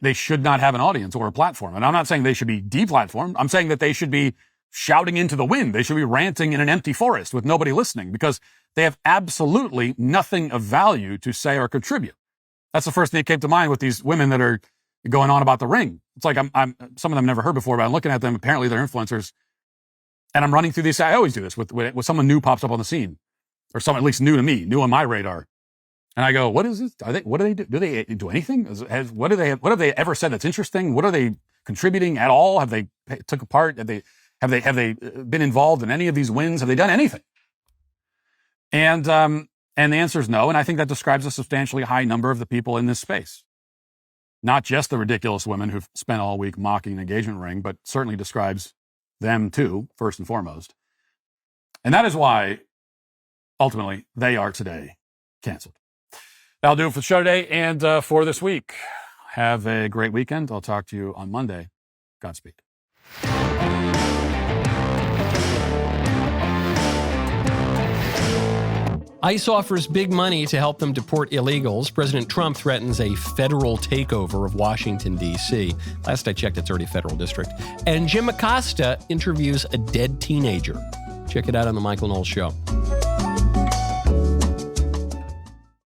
They should not have an audience or a platform. And I'm not saying they should be deplatformed. I'm saying that they should be shouting into the wind. They should be ranting in an empty forest with nobody listening because they have absolutely nothing of value to say or contribute. That's the first thing that came to mind with these women that are going on about the ring. It's like I'm some of them I've never heard before, but I'm looking at them. Apparently they're influencers. And I'm running through these. I always do this with someone new pops up on the scene, or someone at least new to me, new on my radar. And I go, what is this? What do they do? Do they do anything? What have they ever said that's interesting? What are they contributing at all? Have they took a part? Have they been involved in any of these wins? Have they done anything? And the answer is no. And I think that describes a substantially high number of the people in this space. Not just the ridiculous women who've spent all week mocking an engagement ring, but certainly describes them too, first and foremost. And that is why, ultimately, they are today canceled. That'll do it for the show today and for this week. Have a great weekend. I'll talk to you on Monday. Godspeed. ICE offers big money to help them deport illegals. President Trump threatens a federal takeover of Washington, D.C. Last I checked, it's already a federal district. And Jim Acosta interviews a dead teenager. Check it out on The Michael Knowles Show.